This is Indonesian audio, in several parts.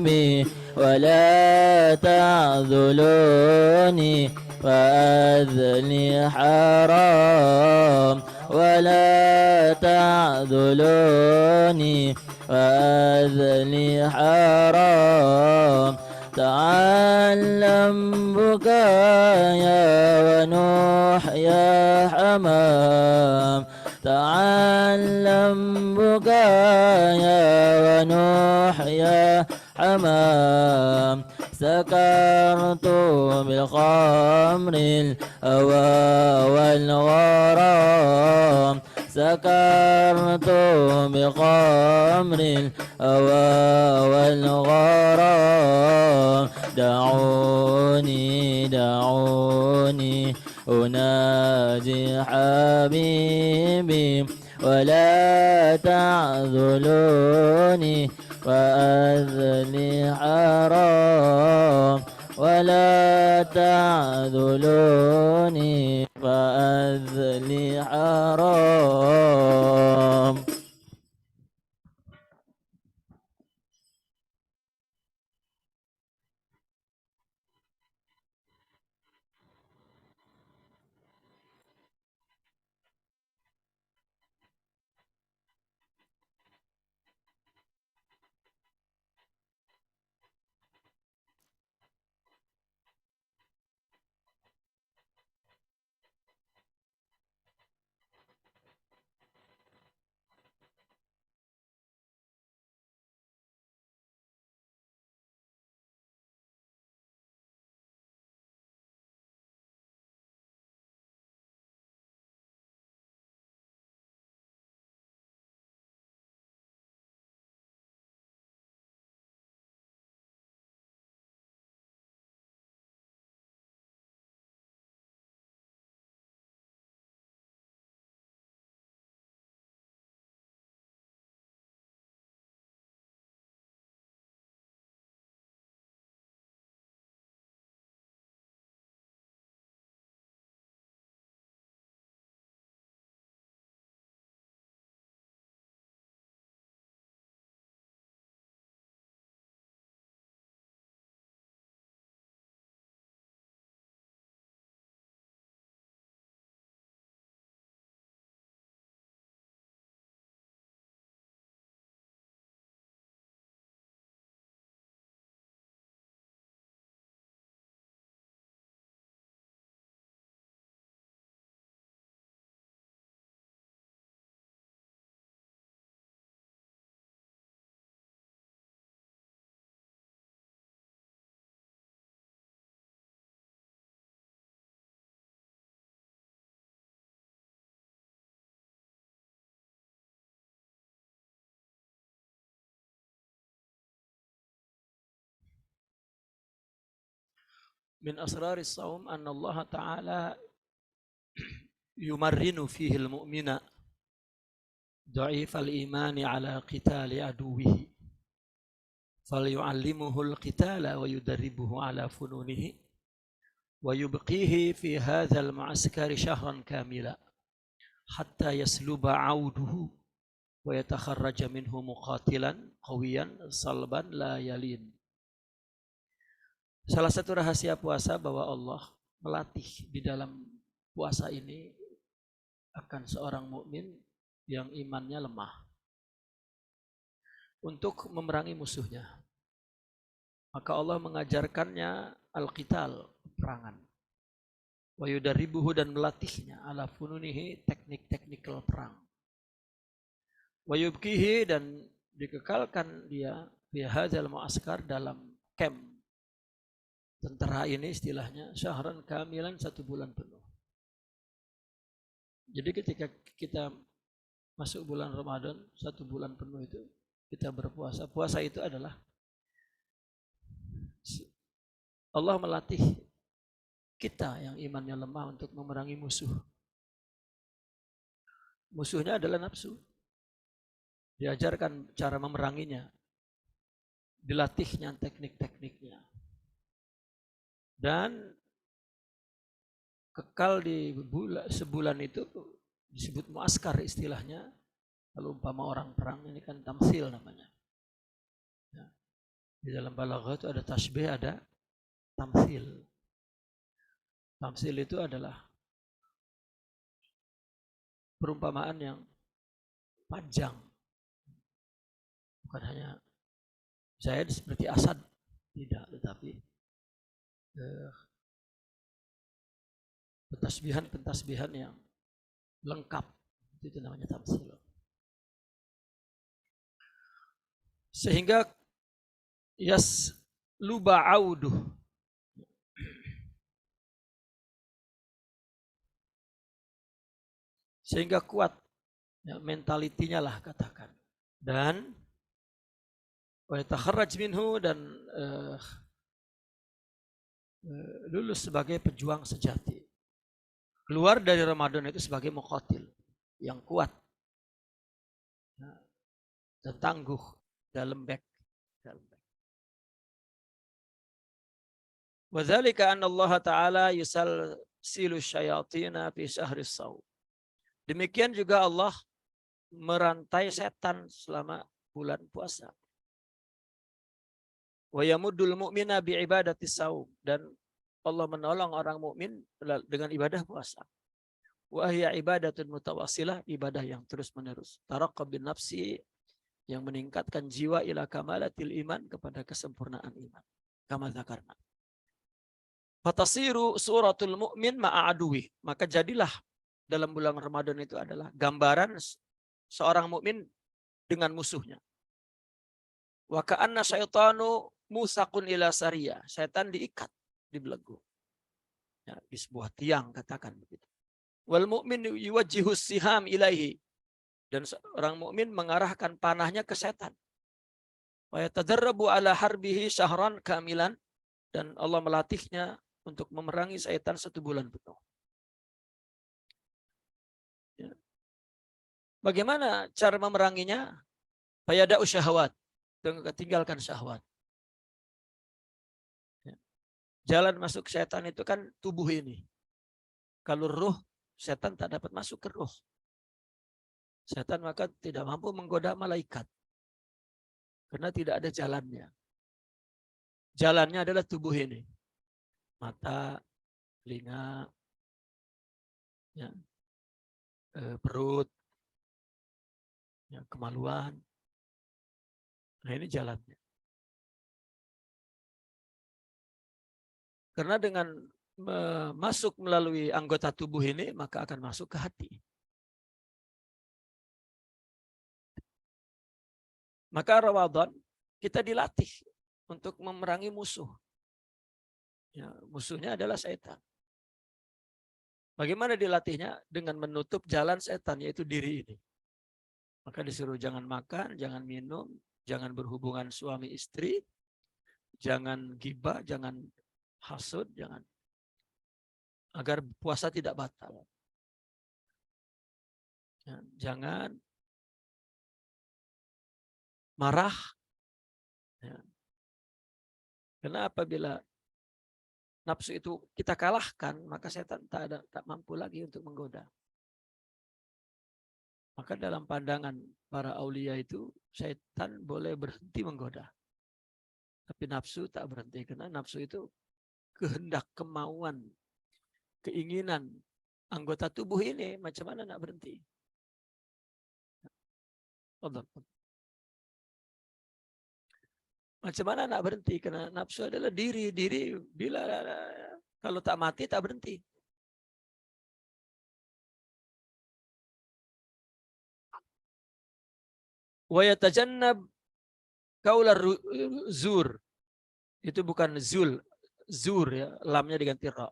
حبيبي ولا تعذلوني فأذني حرام ولا تعذلوني فأذني حرام تعلم بكايا ونوح يا حمام تعلم بكايا ونوح يا حمام سكرت بالخمر الهوى والغرام سكرت بخمر الهوى والغرام دعوني دعوني أناجي حبيبي ولا تعذلوني وأذني حرام ولا تعذلوني فأذني حرام. من أسرار الصوم أن الله تعالى يمرن فيه المؤمن ضعيف الإيمان على قتال عدوه فليعلمه القتال ويدربه على فنونه ويبقيه في هذا المعسكر شهرا كاملا حتى يسلب عوده ويتخرج منه مقاتلا قويا صلبا لا يلين. Salah satu rahasia puasa bahwa Allah melatih di dalam puasa ini akan seorang mukmin yang imannya lemah untuk memerangi musuhnya. Maka Allah mengajarkannya al-qital, peperangan. Wa yudaribuhu dan melatihnya ala fununihi, teknik-teknikal perang. Wa yubkihi dan dikekalkan dia fi hadzal mu'askar dalam camp tentara ini istilahnya syahran kamilan 1 bulan penuh. Jadi ketika kita masuk bulan Ramadan 1 bulan penuh itu kita berpuasa. Puasa itu adalah Allah melatih kita yang imannya lemah untuk memerangi musuh. Musuhnya adalah nafsu. Diajarkan cara memeranginya. Dilatihnya teknik-tekniknya. Dan kekal di sebulan itu disebut muaskar istilahnya. Kalau umpama orang perang ini kan tamsil namanya. Ya. Di dalam balaghah itu ada tasbih, ada tamtsil. Tamtsil itu adalah perumpamaan yang panjang. Bukan hanya saya seperti Asad, tidak, tetapi pentasbihan yang lengkap, itu namanya tamtsil. Sehingga luba auduh, sehingga kuat ya, mentalitinya lah katakan, dan wa yatakharraj minhu, dan lulus sebagai pejuang sejati, keluar dari Ramadan itu sebagai muqatil yang kuat ya, dan tangguh dalam back. Wa dzalika anna Allah Ta'ala yusalsilu syayatina fi syahris shaum. Demikian juga Allah merantai setan selama bulan puasa. Wa yamuddul mu'mina bi ibadati shaum, dan Allah menolong orang mukmin dengan ibadah puasa. Wa hiya ibadatun mutawassilah, ibadah yang terus-menerus. Taraqqab bin nafsi, yang meningkatkan jiwa ila kamalatil iman, kepada kesempurnaan iman. Kama dzakarna. Fatasiru suratul mu'min ma'aduwi, maka jadilah dalam bulan Ramadan itu adalah gambaran seorang mukmin dengan musuhnya. Wa ka'anna syaitanu musaqun ila sariyah, setan diikat, dibelenggu ya, di sebuah tiang, katakan begitu. Wal mu'min yuwajjihu siham ilaihi, dan seorang mukmin mengarahkan panahnya ke setan. Wa yatadarrabu ala harbihi syahran kamilan, dan Allah melatihnya untuk memerangi setan 1 bulan penuh. Ya. Bagaimana cara memeranginya? Fayada'u syahwat, tinggalkan syahwat. Ya. Jalan masuk setan itu kan tubuh ini. Kalau ruh, setan tak dapat masuk ke ruh. Setan maka tidak mampu menggoda malaikat, karena tidak ada jalannya. Jalannya adalah tubuh ini. Mata, telinga, ya, perut, ya, kemaluan. Nah, ini jalannya. Karena dengan masuk melalui anggota tubuh ini, maka akan masuk ke hati. Maka Ramadan kita dilatih untuk memerangi musuh. Ya, musuhnya adalah setan. Bagaimana dilatihnya? Dengan menutup jalan setan, yaitu diri ini. Maka disuruh jangan makan, jangan minum, jangan berhubungan suami istri, jangan ghibah, jangan hasud, jangan, agar puasa tidak batal. Ya, jangan marah. Ya. Karena apabila nafsu itu kita kalahkan, maka setan tak mampu lagi untuk menggoda. Maka dalam pandangan para aulia itu, setan boleh berhenti menggoda. Tapi nafsu tak berhenti, karena nafsu itu kehendak, kemauan, keinginan anggota tubuh ini, macam mana nak berhenti? Macam mana nak berhenti? Karena nafsu adalah diri bila kalau tak mati tak berhenti. Wa yatajannab qaular zur. Itu bukan zur ya, lamnya diganti ra.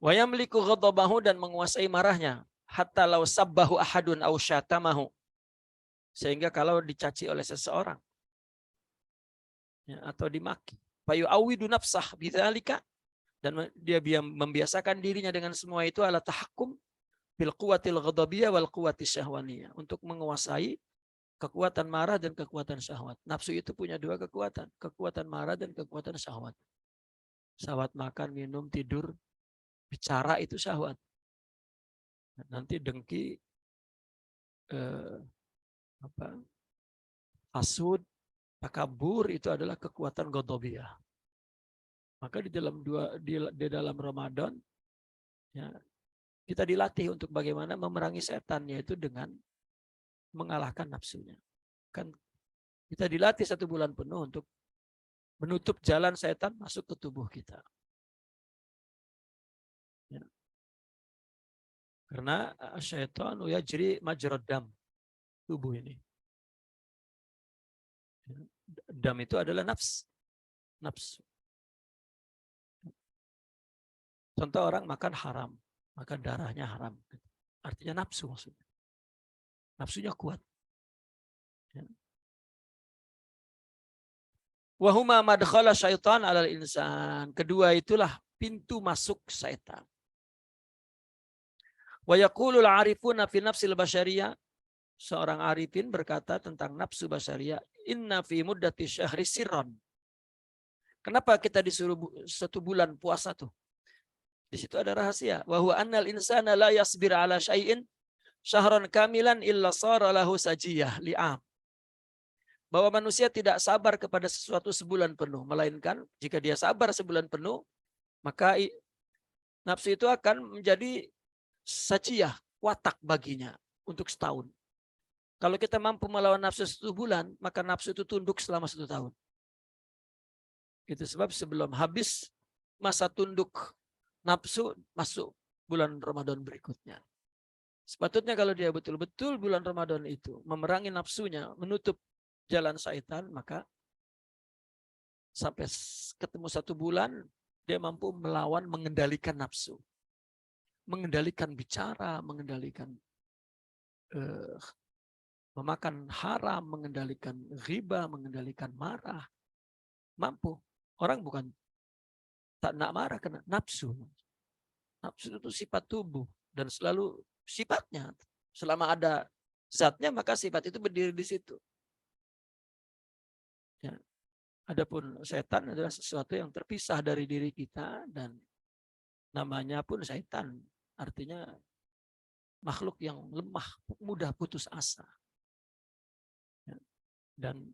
Wa yamliku ghadabahu, dan menguasai marahnya, hatta law sabbahu ahadun aw syatamahu, sehingga kalau dicaci oleh seseorang ya, atau dimaki, fayu awidu nafsah bidzalika, dan dia membiasakan dirinya dengan semua itu, ala tahakkum bil quwwatil ghadabiyah wal quwwati syahwaniyah, untuk menguasai kekuatan marah dan kekuatan syahwat. Nafsu itu punya 2 kekuatan, kekuatan marah dan kekuatan syahwat. Syahwat makan, minum, tidur, Bicara itu syahwat. Nanti dengki, hasud, takabur itu adalah kekuatan ghadabiyah. Maka di dalam Ramadan ya, kita dilatih untuk bagaimana memerangi setan, yaitu dengan mengalahkan nafsunya. Kan kita dilatih 1 bulan penuh untuk menutup jalan setan masuk ke tubuh kita. Ya. Karena syaitan yajri majrad dam, tubuh ini. Dam itu adalah nafsu. Contoh orang makan haram, maka darahnya haram. Artinya nafsu maksudnya. Nafsunya kuat. Ya. Wahuma madkhala syaitan alal insan. Kedua itulah pintu masuk syaitan. Wa yaqulul arifuna fi nafsil basyariyah. Seorang arifin berkata tentang nafsu basyariyah, inna fi muddati syahri sirran. Kenapa kita disuruh 1 bulan puasa tuh? Di situ ada rahasia. Wa huwa annal insana la yasbir ala syai'in syahran kamilan illa sara lahu sajiyah li'am. Bahwa manusia tidak sabar kepada sesuatu sebulan penuh, melainkan jika dia sabar sebulan penuh, maka nafsu itu akan menjadi sajiyah, watak baginya untuk setahun. Kalau kita mampu melawan nafsu 1 bulan, maka nafsu itu tunduk selama 1 tahun. Itu sebab sebelum habis masa tunduk nafsu, masuk bulan Ramadan berikutnya. Sepatutnya kalau dia betul-betul bulan Ramadan itu memerangi nafsunya, menutup jalan syaitan, maka sampai ketemu 1 bulan, dia mampu melawan, mengendalikan nafsu. Mengendalikan bicara, mengendalikan memakan haram, mengendalikan riba, mengendalikan marah. Mampu. Orang bukan tak nak marah, karena nafsu. Nafsu itu sifat tubuh. Dan selalu sifatnya. Selama ada zatnya, maka sifat itu berdiri di situ. Ya. Adapun setan adalah sesuatu yang terpisah dari diri kita. Dan namanya pun setan. Artinya makhluk yang lemah, mudah putus asa. Dan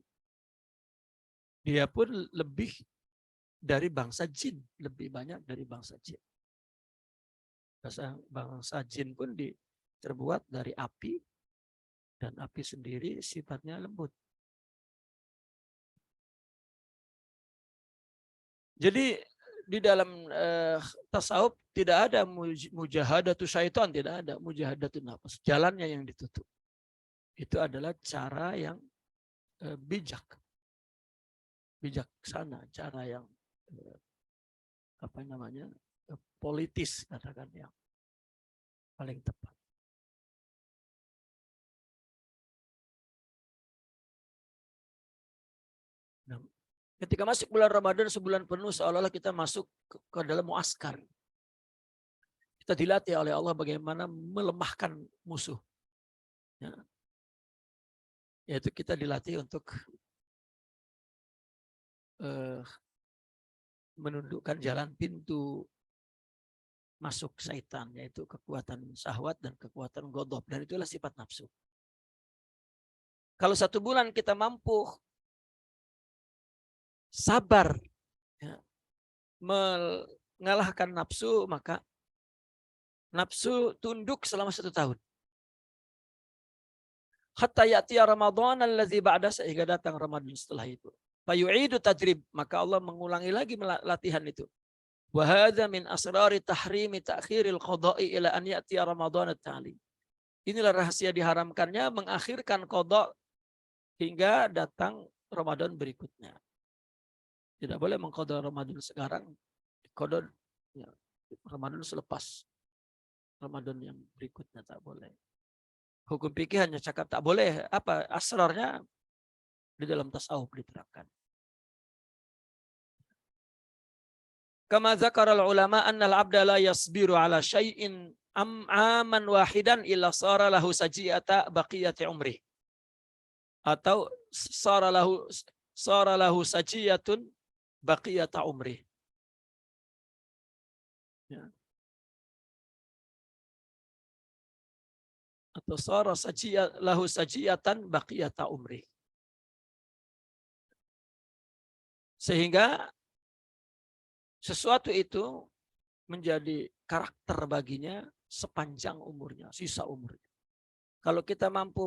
dia pun lebih dari bangsa jin, lebih banyak dari bangsa jin. Bangsa jin pun terbuat dari api, dan api sendiri sifatnya lembut. Jadi di dalam tasawuf tidak ada mujahadatu syaitan, tidak ada mujahadatu nafas. Jalannya yang ditutup. Itu adalah cara yang bijaksana, cara yang politis, katakan, yang paling tepat. Nah, ketika masuk bulan Ramadan sebulan penuh, seolah-olah kita masuk ke dalam muaskar. Kita dilatih oleh Allah bagaimana melemahkan musuh. Ya. Yaitu kita dilatih untuk menundukkan jalan pintu masuk syaitan, yaitu kekuatan syahwat dan kekuatan ghadab, dan itulah sifat nafsu. Kalau 1 bulan kita mampu sabar, ya, mengalahkan nafsu, maka nafsu tunduk selama 1 tahun. Hatta ya'tiya Ramadan allazi ba'da, sehingga datang Ramadan setelah itu. Fayu'idu tajrib, maka Allah mengulangi lagi latihan itu. Wa hadza min asrari tahrimi ta'khiril qada'i ila an ya'tiya Ramadan at-ta'li. Inilah rahasia diharamkannya mengakhirkan qada hingga datang Ramadan berikutnya. Tidak boleh mengqada Ramadan sekarang, qada ya, Ramadan selepas Ramadan yang berikutnya, tak boleh. Hukum fikih hanya cakap tak boleh, apa asrarnya di dalam tasawuf diterapkan. Kama zakara ulama anna al-'abda la yasbiru ala syai'in aman wahidan illa sara lahu sajiyata baqiyati umri. Atau sara lahu sajiyatun baqiyata umri. Ya. Tusara lahu sajiyatan baqiyata umri. Sehingga sesuatu itu menjadi karakter baginya sepanjang umurnya, sisa umurnya. Kalau kita mampu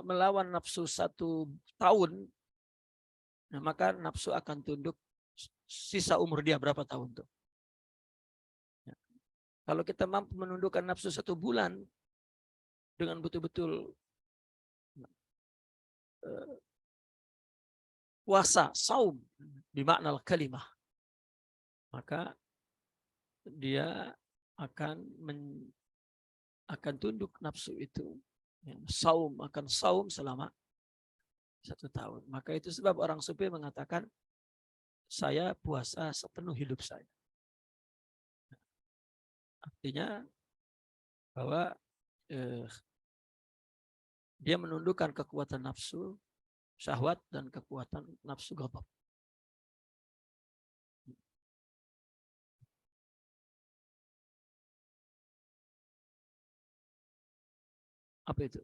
melawan nafsu 1 tahun, nah maka nafsu akan tunduk sisa umur dia berapa tahun tuh. Ya. Kalau kita mampu menundukkan nafsu 1 bulan dengan betul-betul puasa, saum, bimakna kalimah, maka dia akan tunduk nafsu itu. Ya, akan saum selama 1 tahun. Maka itu sebab orang sufi mengatakan, saya puasa sepenuh hidup saya. Artinya bahwa dia menundukkan kekuatan nafsu syahwat dan kekuatan nafsu ghadab. Apa itu?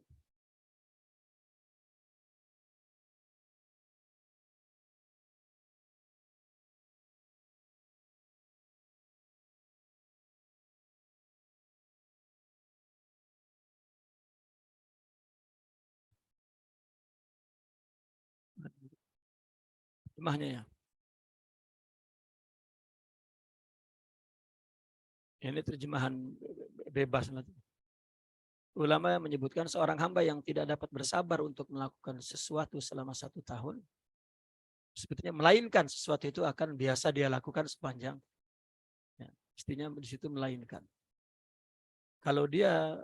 Terjemahnya ya. Ini terjemahan bebas nanti. Ulama menyebutkan seorang hamba yang tidak dapat bersabar untuk melakukan sesuatu selama 1 tahun, sebetulnya melainkan sesuatu itu akan biasa dia lakukan sepanjang. Ya, mestinya di situ melainkan. Kalau dia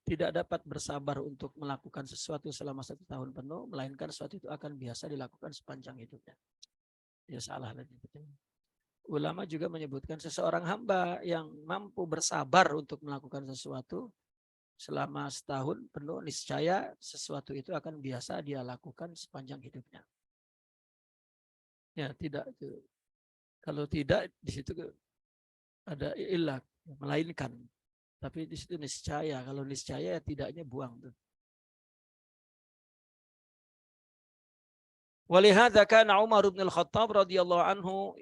tidak dapat bersabar untuk melakukan sesuatu selama 1 tahun penuh, melainkan sesuatu itu akan biasa dilakukan sepanjang hidupnya. Ya salah lagi. Ulama juga menyebutkan seseorang hamba yang mampu bersabar untuk melakukan sesuatu selama 1 tahun penuh, niscaya sesuatu itu akan biasa dia lakukan sepanjang hidupnya. Ya tidak, kalau tidak di situ ada ilah, melainkan. Tapi di situ niscaya, kalau niscaya ya tidaknya buang tuh. Walihadza kana Umar bin Al-Khattab radhiyallahu anhu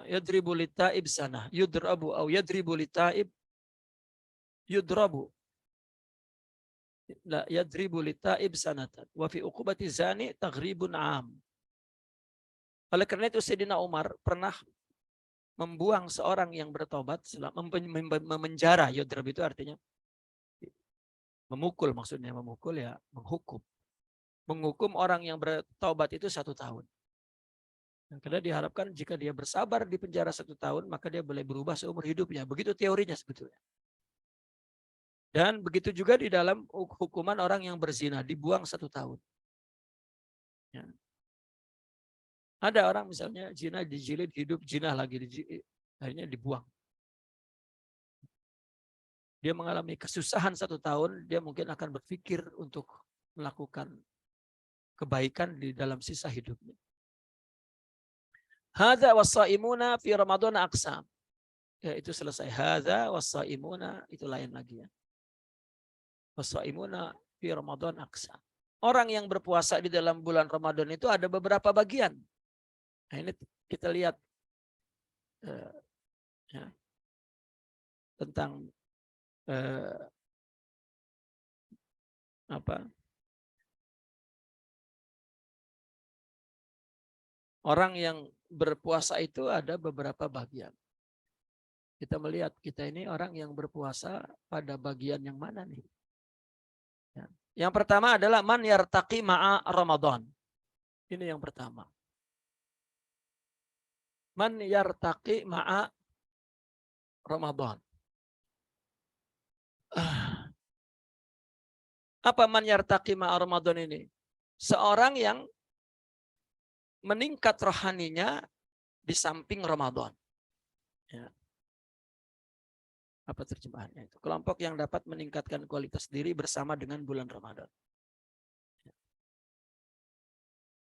yadribu litaib sanah, yudrabu atau yadribu litaib yudrabu. La yadribu litaib sanatan wa fi uqubati zani taghribun am. Oleh karena itu Sayyidina Umar pernah membuang seorang yang bertobat, memenjara. Yudrab itu artinya memukul, maksudnya memukul ya menghukum. Menghukum orang yang bertobat itu 1 tahun. Karena diharapkan jika dia bersabar di penjara 1 tahun, maka dia boleh berubah seumur hidupnya. Begitu teorinya sebetulnya. Dan begitu juga di dalam hukuman orang yang berzina, dibuang 1 tahun. Ya. Ada orang misalnya zina dijilid, hidup zina lagi, akhirnya dibuang. Dia mengalami kesusahan 1 tahun, dia mungkin akan berpikir untuk melakukan kebaikan di dalam sisa hidupnya. Hadza was-shaimuna fi Ramadan aqsam. Ya, itu selesai. Hadza was-shaimuna, itu lain lagi ya. Was-shaimuna fi Ramadan aqsam. Orang yang berpuasa di dalam bulan Ramadan itu ada beberapa bagian. Nah, ini kita lihat ya, tentang orang yang berpuasa itu ada beberapa bagian. Kita melihat kita ini orang yang berpuasa pada bagian yang mana nih? Ya. Yang pertama adalah man yartaqi ma'a Ramadan. Ini yang pertama. Man yartaqi ma'a Ramadan. Apa man yartaqi ma'a Ramadan ini? Seorang yang meningkat rohaninya di samping Ramadan. Ya. Apa terjemahannya itu? Kelompok yang dapat meningkatkan kualitas diri bersama dengan bulan Ramadan.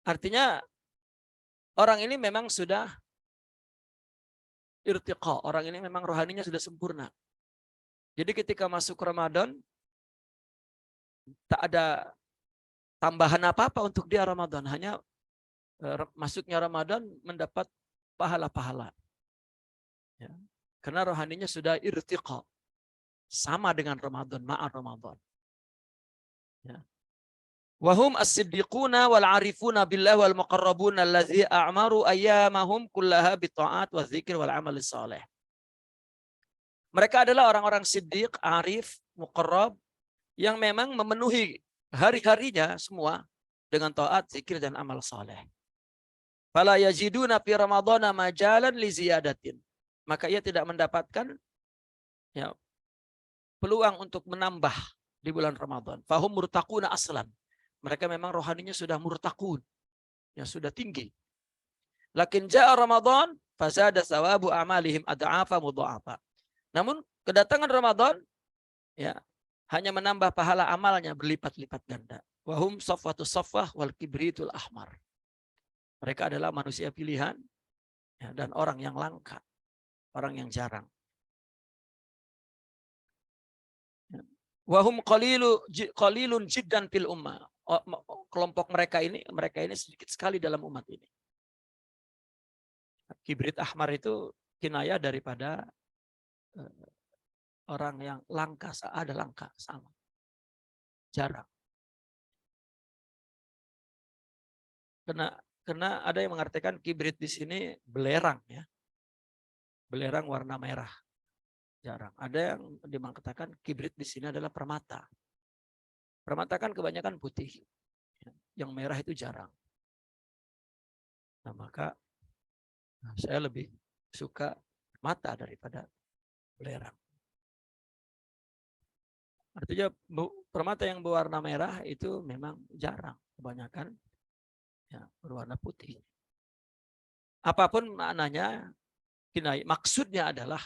Artinya orang ini memang sudah irtiqa, orang ini memang rohaninya sudah sempurna. Jadi ketika masuk Ramadan, tak ada tambahan apa-apa untuk dia Ramadan. Hanya masuknya Ramadan mendapat pahala-pahala. Ya. Karena rohaninya sudah irtiqa. Sama dengan Ramadan, ma'a Ramadan. Ya. Wahum as-siddiquna wal arifuna billah wal muqarrabuna allazi a'maru ayyamahum kullaha bita'at wa dzikr wal amal salih. Mereka adalah orang-orang siddiq, arif, muqarrab yang memang memenuhi hari-harinya semua dengan taat, zikir dan amal saleh. Fala yajiduna fi ramadhana majalan li ziyadatin. Maka ia tidak mendapatkan ya, peluang untuk menambah di bulan Ramadan. Fahum murtaquna aslan. Mereka memang rohaninya sudah murtaqun, yang sudah tinggi. Lakin ja'a Ramadan fazada thawabu amalihim ad'afa mudha'afa. Namun kedatangan Ramadan ya hanya menambah pahala amalnya berlipat-lipat ganda. Wahum safwatus safwah wal kibritul ahmar. Mereka adalah manusia pilihan ya, dan orang yang langka, orang yang jarang. Wahum qalilun jiddan fil ummah. Kelompok mereka ini sedikit sekali dalam umat ini. Kibrit ahmar itu kinayah daripada orang yang langka, ada langka sama. Jarang. Karena ada yang mengartikan kibrit di sini belerang ya. Belerang warna merah. Jarang. Ada yang mengatakan kibrit di sini adalah permata. Permata kan kebanyakan putih. Yang merah itu jarang. Nah, maka saya lebih suka mata daripada belerang. Artinya permata yang berwarna merah itu memang jarang. Kebanyakan ya, berwarna putih. Apapun maknanya, maksudnya adalah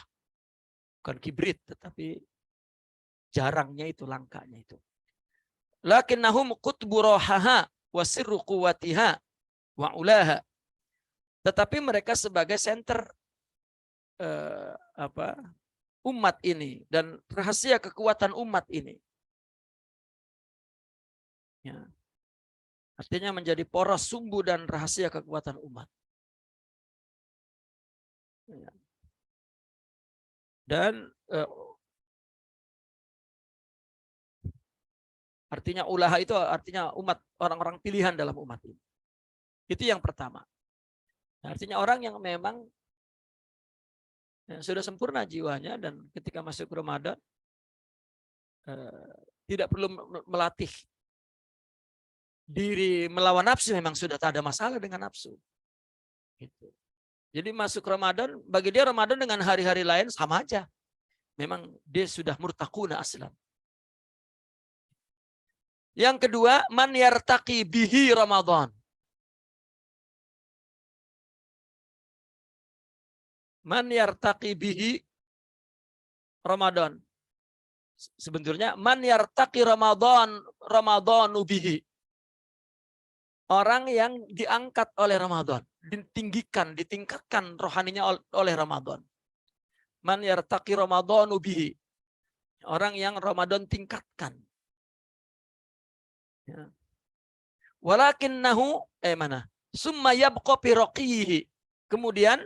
bukan kibrit, tetapi jarangnya itu, langkanya itu. Lakinnahum qutbu rohaha wa sirru quwwatiha wa ulaha. Tetapi mereka sebagai center umat ini dan rahasia kekuatan umat ini. Ya. Artinya menjadi poros sumbu dan rahasia kekuatan umat. Ya. Dan artinya ulaha itu artinya umat, orang-orang pilihan dalam umat ini. Itu yang pertama. Artinya orang yang memang sudah sempurna jiwanya dan ketika masuk Ramadan tidak perlu melatih diri melawan nafsu, memang sudah tak ada masalah dengan nafsu. Gitu. Jadi masuk Ramadan, bagi dia Ramadan dengan hari-hari lain sama aja. Memang dia sudah murtaquna aslan. Yang kedua, man yartaqi bihi Ramadan. Man yartaqi bihi Ramadan. Sebenarnya man yartaqi Ramadanu bihi. Orang yang diangkat oleh Ramadan, ditinggikan, ditingkatkan rohaninya oleh Ramadan. Man yartaqi Ramadanu bihi. Orang yang Ramadan tingkatkan. Ya. Walakinnahu summa yabqa fi raqihi. Kemudian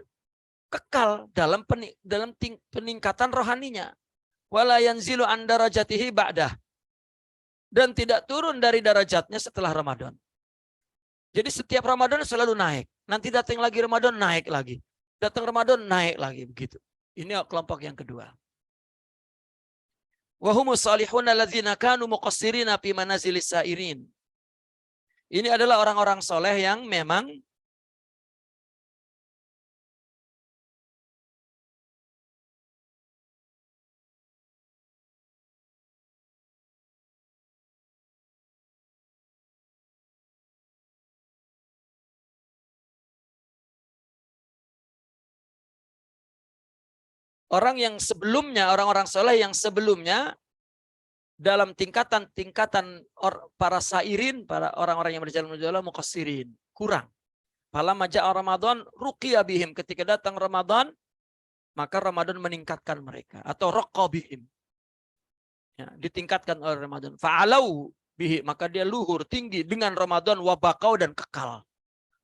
kekal dalam peningkatan rohaninya. Wala yanzilu an darajatihi ba'dah. Dan tidak turun dari derajatnya setelah Ramadan. Jadi setiap Ramadan selalu naik. Nanti datang lagi Ramadan, naik lagi. Datang Ramadan, naik lagi. Begitu. Ini kelompok yang kedua. Wahumus salihun alladzina kanu muqassirina fi manazilis sairin. Ini adalah orang-orang soleh yang memang orang yang sebelumnya, orang-orang soleh yang sebelumnya dalam tingkatan para sairin, para orang-orang yang berjalan menuju Allah, muqassirin, kurang. Falamma ja'a Ramadan ruqiya bihim, ketika datang Ramadan maka Ramadan meningkatkan mereka atau raqqa bihim. Ya, ditingkatkan oleh Ramadan. Fa'alau bihi, maka dia luhur tinggi dengan Ramadan, wabakau dan kekal.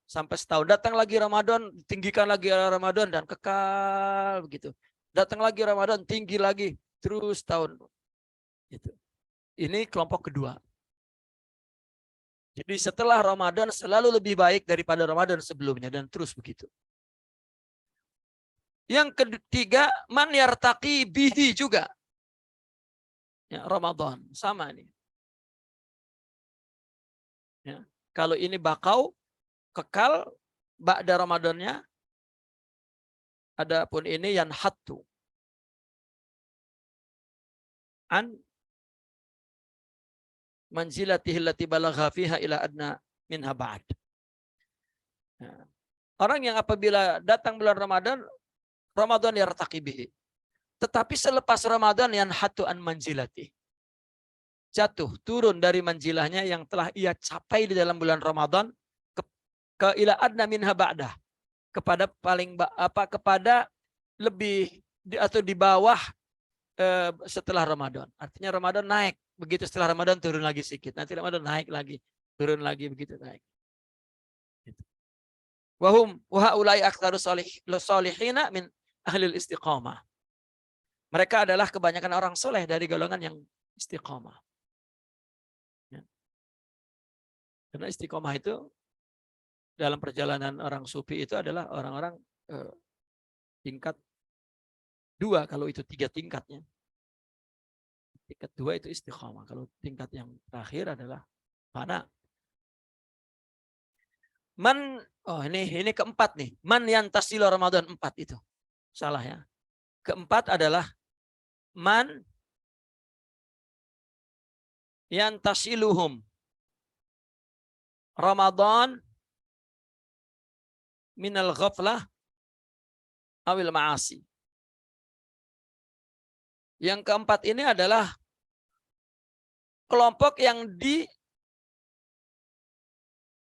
Sampai setahun. Datang lagi Ramadan, tinggikan lagi Ramadan dan kekal begitu. Datang lagi Ramadan, tinggi lagi terus tahun. Gitu. Ini kelompok kedua. Jadi setelah Ramadan selalu lebih baik daripada Ramadan sebelumnya dan terus begitu. Yang ketiga, man yartaqi bihi juga. Ya, Ramadan sama ini. Ya. Kalau ini bakau kekal ba'da Ramadannya, adapun ini yang hatu an manzilatihi allati balagha fiha ila adna minha ba'd. Ya. Orang yang apabila datang bulan Ramadan, Ramadan yartaqi bihi. Tetapi selepas Ramadan yang hatu an manzilati. Jatuh, turun dari manjilahnya yang telah ia capai di dalam bulan Ramadan ke ila adna minha ba'dah. Kepada kepada lebih atau di bawah setelah Ramadan. Artinya Ramadan naik, begitu setelah Ramadan turun lagi sedikit. Nanti Ramadan naik lagi, turun lagi begitu naik. Wahum wahaulai aktsarus solihina min ahlil istiqamah. Mereka adalah kebanyakan orang soleh dari golongan yang istiqamah. Ya. Karena istiqamah itu dalam perjalanan orang sufi itu adalah orang-orang tingkat 2, kalau itu 3 tingkatnya. Tingkat 2 itu istiqamah. Kalau tingkat yang terakhir adalah fana. Man, oh ini keempat nih. Man yantasilu Ramadan 4 itu. Salah ya. Keempat adalah man yantasiluhum Ramadan minal ghaflah awil ma'asi. Yang keempat ini adalah kelompok yang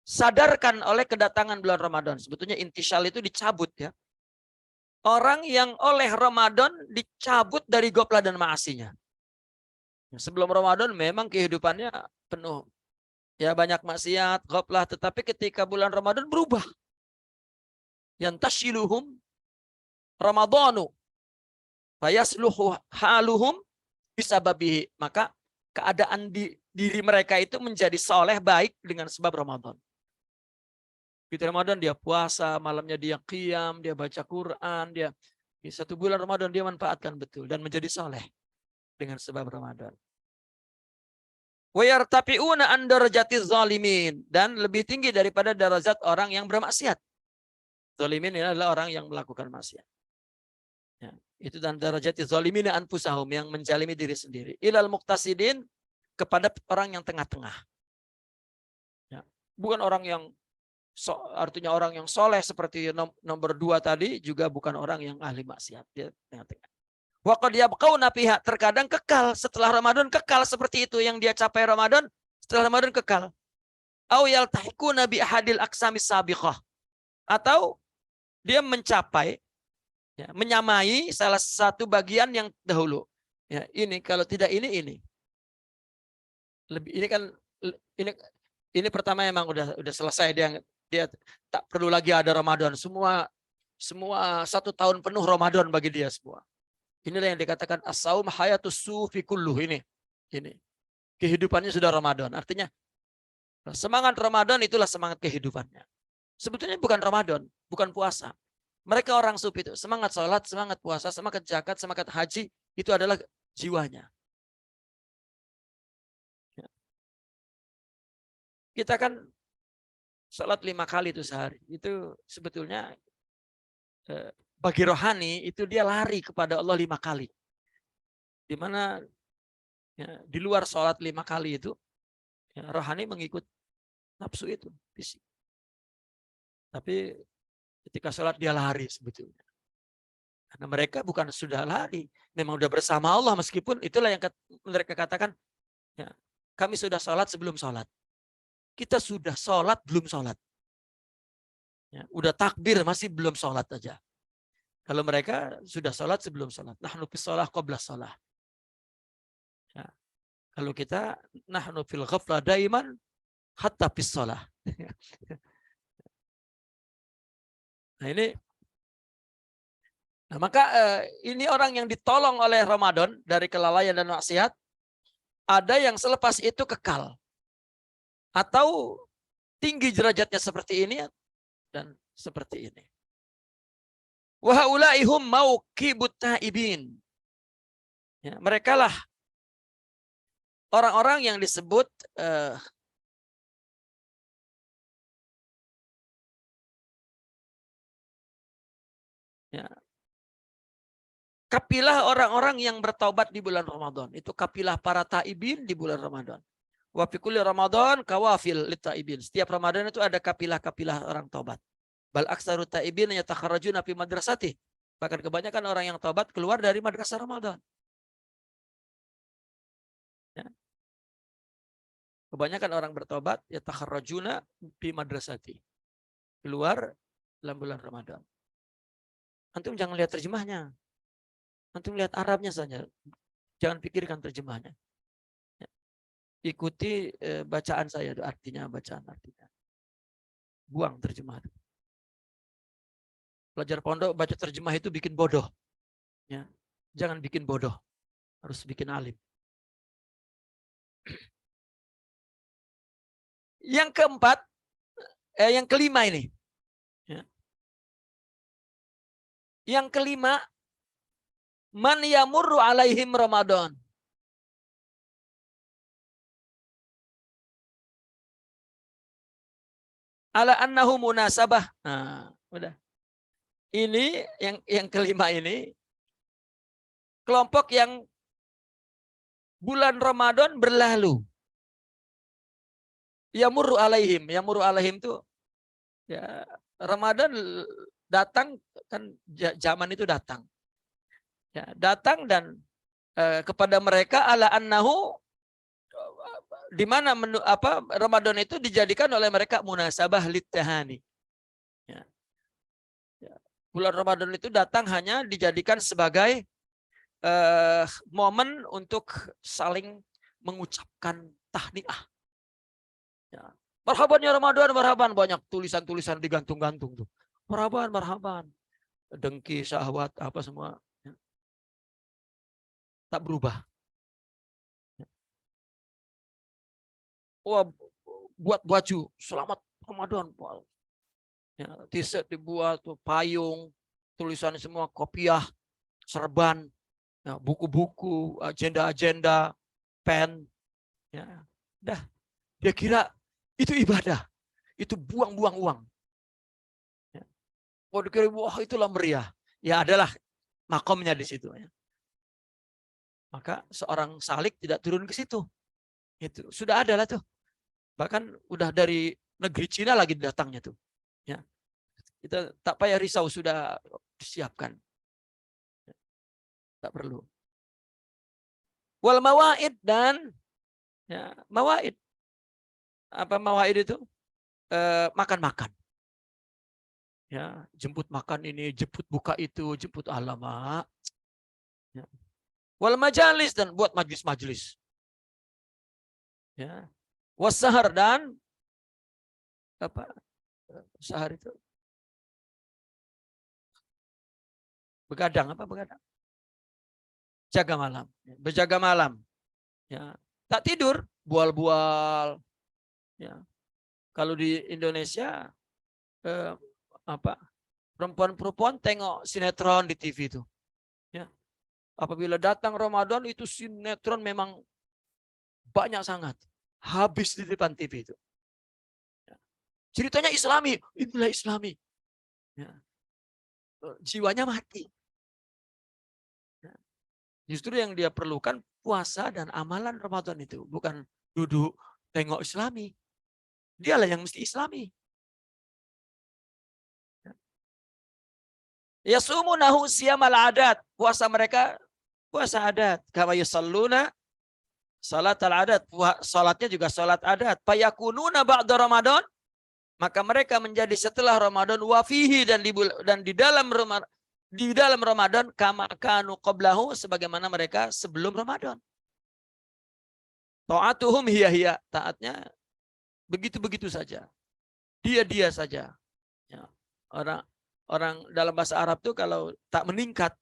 disadarkan oleh kedatangan bulan Ramadan. Sebetulnya intisyal itu dicabut ya. Orang yang oleh Ramadan dicabut dari ghaflah dan ma'asinya. Sebelum Ramadan memang kehidupannya penuh. Ya banyak maksiat, ghaflah. Tetapi ketika bulan Ramadan berubah. Yantashiluhum Ramadanu. Fayasluhu haluhum bisababihi. Maka keadaan di diri mereka itu menjadi soleh baik dengan sebab Ramadan. Di Ramadan dia puasa, malamnya dia qiyam, dia baca Quran, dia di 1 bulan Ramadan dia manfaatkan betul dan menjadi soleh dengan sebab Ramadan. Wa yartafi'una an darajatiz zalimin, dan lebih tinggi daripada derajat orang yang bermaksiat. Zalimin ini adalah orang yang melakukan maksiat. Ya, itu dan darajatiz zalimin anfusahum, yang menjalimi diri sendiri. Ilal muqtasidin, kepada orang yang tengah-tengah. Ya, bukan orang yang artinya orang yang soleh seperti nomor 2 tadi, juga bukan orang yang ahli maksiat. Dia tengah-tengah. Wa qad yabqauna fiha, terkadang kekal setelah Ramadan, kekal seperti itu yang dia capai Ramadan, setelah Ramadan kekal. Au yaltahiquna bi ahadil aqsamis sabiqah, atau dia mencapai ya, menyamai salah satu bagian yang dahulu. Ya, ini kalau tidak ini. Lebih ini kan ini pertama emang udah selesai, dia tak perlu lagi ada Ramadan, semua 1 tahun penuh Ramadan bagi dia semua. Inilah yang dikatakan as-saum hayatus sufi kulluh, ini kehidupannya sudah Ramadan. Artinya semangat Ramadan itulah semangat kehidupannya. Sebetulnya bukan Ramadan, bukan puasa. Mereka orang sufi itu semangat sholat, semangat puasa, semangat zakat, semangat haji, itu adalah jiwanya. Kita kan sholat 5 kali itu sehari. Itu sebetulnya bagi rohani itu dia lari kepada Allah 5 kali. Di mana ya, di luar sholat 5 kali itu ya, rohani mengikut nafsu itu fisik. Tapi ketika sholat dia lari sebetulnya. Karena mereka bukan sudah lari, memang sudah bersama Allah, meskipun itulah yang mereka katakan ya, kami sudah sholat sebelum sholat. Kita sudah sholat belum sholat. Ya, udah takbir masih belum sholat aja. Kalau mereka sudah sholat sebelum sholat. Nahnu fis sholah qabla sholah. Ya, Kalau kita nahnu fil ghaflah daiman hatta fis shalah. Nah ini, nah maka ini orang yang ditolong oleh Ramadan dari kelalaian dan maksiat, ada yang selepas itu kekal atau tinggi derajatnya seperti ini dan seperti ini. Wa haula'i hum mauqibut taibin. Ya, mereka lah orang-orang yang disebut ya, kapilah orang-orang yang bertaubat di bulan Ramadan. Itu kapilah para taibin di bulan Ramadan. Wa fi kulli Ramadan kawafil litaibin. Setiap Ramadan itu ada kapilah-kapilah orang taubat. Bal aksaru taibin yatakharrajuna fi madrasati. Bahkan kebanyakan orang yang taubat keluar dari madrasah Ramadan. Ya. Kebanyakan orang bertobat yatakharrajuna fi madrasati. Keluar dalam bulan Ramadan. Antum jangan lihat terjemahnya. Antum lihat Arabnya saja. Jangan pikirkan terjemahnya. Ya. Ikuti bacaan saya, artinya bacaan artinya. Buang terjemah. Pelajar pondok baca terjemah itu bikin bodoh. Ya. Jangan bikin bodoh. Harus bikin alim. Yang keempat, yang kelima ini. Ya. Yang kelima, man yamurru alaihim Ramadan. Ala annahu munasabah. Nah, udah. Ini yang kelima ini kelompok yang bulan Ramadan berlalu. Yamurru alaihim itu ya Ramadan datang kan, zaman itu datang. Ya, datang dan kepada mereka ala annahu, di mana Ramadan itu dijadikan oleh mereka munasabah littahani. Ya. Ya. Bulan Ramadan itu datang hanya dijadikan sebagai momen untuk saling mengucapkan tahniah. Ya. Marhaban ya Ramadan, marhaban, banyak tulisan-tulisan digantung-gantung tuh. Marhaban, marhaban. Dengki, syahwat, apa semua. Ya. Tak berubah. Ya. Wah, buat baju, selamat Ramadan. Ya, t-shirt dibuat, tuh, payung, tulisan semua, kopiah, serban, ya, buku-buku, agenda-agenda, pen. Ya. Dah, dia kira itu ibadah. Itu buang-buang uang. Ya. Oh, dikira, wah itulah meriah. Ya adalah makomnya di situ. Ya. Maka seorang salik tidak turun ke situ. Itu sudah ada lah tuh. Bahkan udah dari negeri Cina lagi datangnya tuh. Ya. Kita tak payah risau, sudah disiapkan. Tak perlu. Wal mawaid, dan ya, mawaid. Apa mawaid itu? Makan-makan. Ya, jemput makan ini, jemput buka itu, jemput alamak. Ya. Wal majalis, dan buat majlis-majlis. Ya. Wasahar, dan apa? Sahar itu begadang, apa begadang? Jaga malam, berjaga malam. Ya. Tak tidur, bual-bual. Ya. Kalau di Indonesia perempuan-perempuan tengok sinetron di TV itu. Ya. Apabila datang Ramadan itu sinetron memang banyak sangat. Habis di depan TV itu. Ya. Ceritanya Islami, inilah Islami. Ya. Jiwanya mati. Ya. Justru yang dia perlukan puasa dan amalan Ramadan itu, bukan duduk tengok Islami. Dialah yang mesti Islami. Yasumunahu siyamal adat. Puasa mereka puasa adat. Kama yusalluna salat al adat. Salatnya juga salat adat. Fayakununa ba'da Ramadan. Maka mereka menjadi setelah Ramadan wafihi, dan di dalam Ramadan kama kanu qablahu, sebagaimana mereka sebelum Ramadan. Ta'atuhum hiya. Taatnya begitu-begitu saja. Dia saja. Ya. Orang dalam bahasa Arab tuh kalau tak meningkat,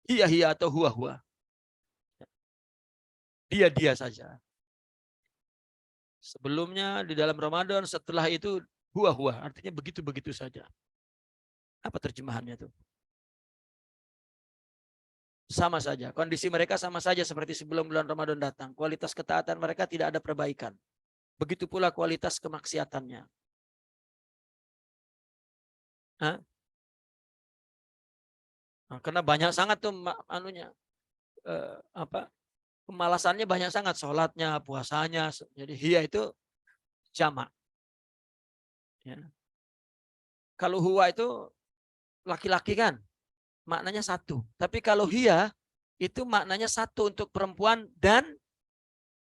hiya atau huwa. Dia saja. Sebelumnya di dalam Ramadan, setelah itu huwa. Artinya begitu-begitu saja. Apa terjemahannya tuh? Sama saja. Kondisi mereka sama saja seperti sebelum bulan Ramadan datang. Kualitas ketaatan mereka tidak ada perbaikan. Begitu pula kualitas kemaksiatannya. Hah? Nah, karena banyak sangat tuh kemalasannya banyak sangat, sholatnya, puasanya. Jadi hiya itu jamak. Ya. Kalau huwa itu laki-laki kan, maknanya satu. Tapi kalau hiya itu maknanya satu untuk perempuan dan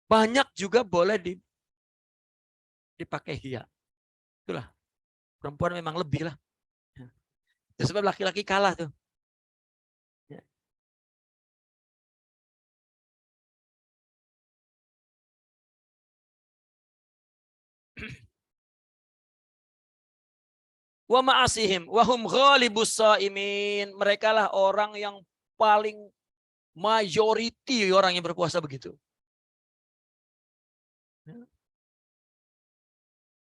banyak juga boleh dipakai hiya. Itulah, perempuan memang lebih lah. Ya. Itu sebab laki-laki kalah tuh. Ya. Wa ma'asihim wa hum ghalibus shaimin. Mereka lah orang yang paling majority orang yang berpuasa begitu. Ya.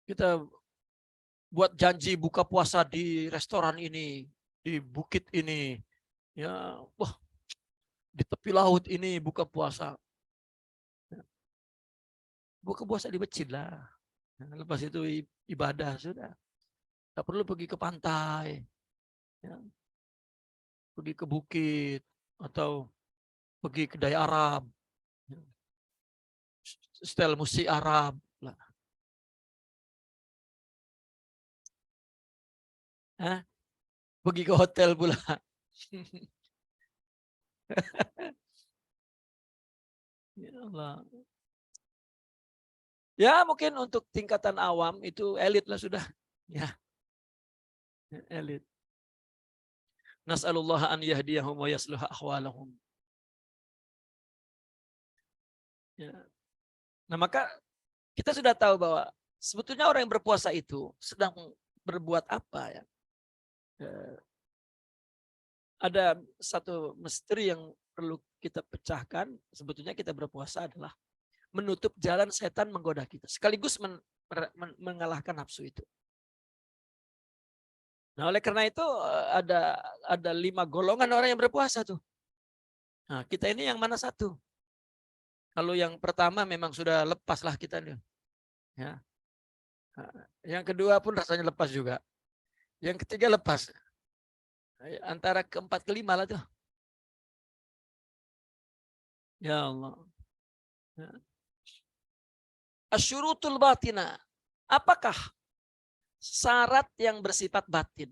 Kita buat janji buka puasa di restoran ini, di bukit ini, ya, wah, di tepi laut ini buka puasa. Ya. Buka puasa di masjid lah. Ya, lepas itu ibadah sudah. Tak perlu pergi ke pantai, ya, pergi ke bukit atau pergi ke kedai Arab, ya, setel musik Arab lah. Hah? Pergi ke hotel pula. Ya Allah. Ya mungkin untuk tingkatan awam itu elit lah sudah. Ya, elit. Nas'alullah an yahdiyahum wa yasluha ahwalahum. Ya. Nah maka kita sudah tahu bahwa sebetulnya orang yang berpuasa itu sedang berbuat apa ya. Ada satu misteri yang perlu kita pecahkan. Sebetulnya kita berpuasa adalah menutup jalan setan menggoda kita. Sekaligus mengalahkan nafsu itu. Nah oleh karena itu ada 5 golongan orang yang berpuasa tuh. Nah kita ini yang mana satu? Kalau yang pertama memang sudah lepas lah kita nih. Ya. Yang kedua pun rasanya lepas juga. Yang ketiga lepas. Antara keempat kelima lah tuh. Ya Allah. Ya. Asyurutul batina. Apakah syarat yang bersifat batin?